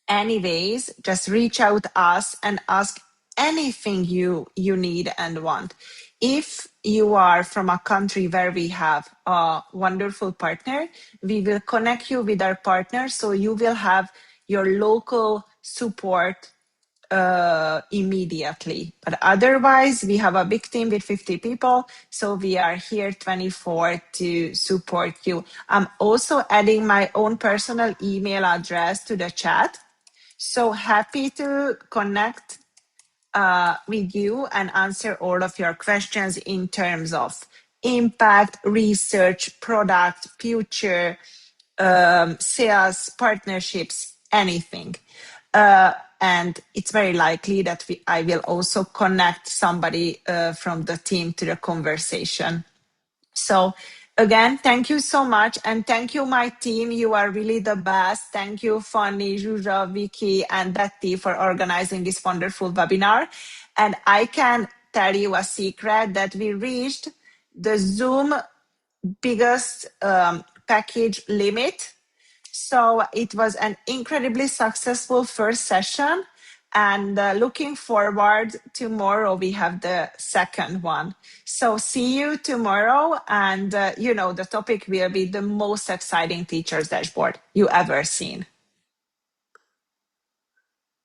anyways, just reach out us and ask anything you need and want. If you are from a country where we have a wonderful partner, we will connect you with our partner so you will have your local support immediately. But otherwise, we have a big team with 50 people, so we are here 24 to support you. I'm also adding my own personal email address to the chat. So happy to connect with you and answer all of your questions in terms of impact, research, product, future, sales, partnerships, anything. And it's very likely that I will also connect somebody from the team to the conversation. So again, thank you so much. And thank you, my team. You are really the best. Thank you, Fanny, Zsuzsa, Vicky, and Betty for organizing this wonderful webinar. And I can tell you a secret that we reached the Zoom biggest package limit. So it was an incredibly successful first session. And looking forward, tomorrow we have the second one. So see you tomorrow. And, the topic will be the most exciting teacher's dashboard you ever seen.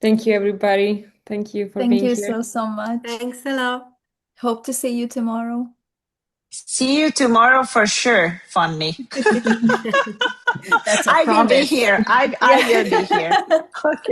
Thank you, everybody. Thank you for Thank being you here. so much. Thanks a lot. Hope to see you tomorrow. See you tomorrow for sure, Funny. That's a I will be promise. here. I will be here. Okay.